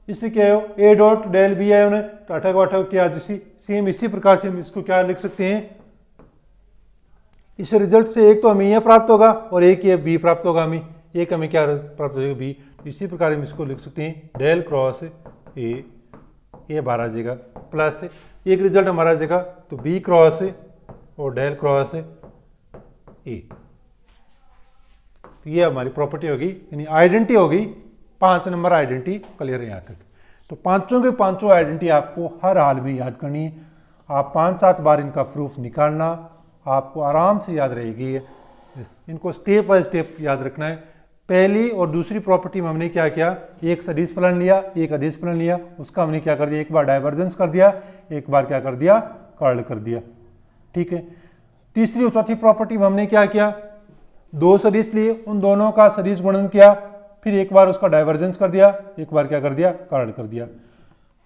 इससे क्या है, ए डॉट डेल बी है उन्हें, तो 8 को 8 की आज सेम, इसी प्रकार से हम इसको क्या लिख सकते हैं, इस रिजल्ट से एक तो हमें यह प्राप्त होगा और एक ये बी प्राप्त होगा, हमें एक हमें क्या प्राप्त हो जाएगा बी, तो इसी प्रकार हम इसको लिख सकते हैं डेल क्रॉस ए बाहर आ जाएगा, प्लस एक रिजल्ट हमारा आ जाएगा तो बी क्रॉस और डेल क्रॉस ए, तो ये हमारी प्रॉपर्टी होगी, यानी आइडेंटिटी होगी, 5 नंबर आइडेंटिटी क्लियर है यहाँ तक। तो पांचों के पांचों आइडेंटिटी आपको हर हाल में याद करनी है, आप 5-7 बार इनका प्रूफ निकालना, आपको आराम से याद रहेगी, इनको स्टेप बाय स्टेप याद रखना है। पहली और दूसरी प्रॉपर्टी में हमने क्या किया, एक सदिश फलन लिया, एक अदिश फलन लिया, उसका हमने क्या कर दिया, एक बार डाइवर्जेंस कर दिया, एक बार क्या कर दिया, कर्ल कर दिया, ठीक है। तीसरी और चौथी प्रॉपर्टी में हमने क्या किया, 2 सदिश लिए, उन दोनों का सदिश गुणन किया, फिर एक बार उसका डाइवर्जेंस कर दिया, एक बार क्या कर दिया, कर्ल कर दिया।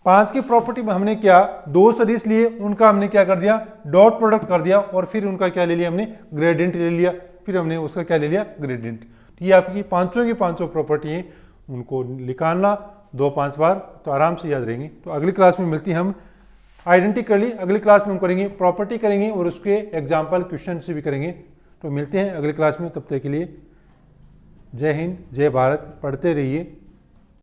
5 की प्रॉपर्टी में हमने क्या, 2 सदिश लिए, उनका हमने क्या कर दिया, डॉट प्रोडक्ट कर दिया, और फिर उनका क्या ले लिया हमने, ग्रेडियंट ले लिया, फिर हमने उसका क्या ले लिया, ग्रेडियंट। ये आपकी पांचों की पांचों प्रॉपर्टी हैं, उनको निकालना 2-5 बार तो आराम से याद रहेंगी। तो अगली क्लास में मिलती हम आइडेंटिटी कर ली, अगली क्लास में हम करेंगे प्रॉपर्टी करेंगे और उसके एग्जाम्पल क्वेश्चन से भी करेंगे। तो मिलते हैं अगले क्लास में, तब तक के लिए जय हिंद जय भारत, पढ़ते रहिए।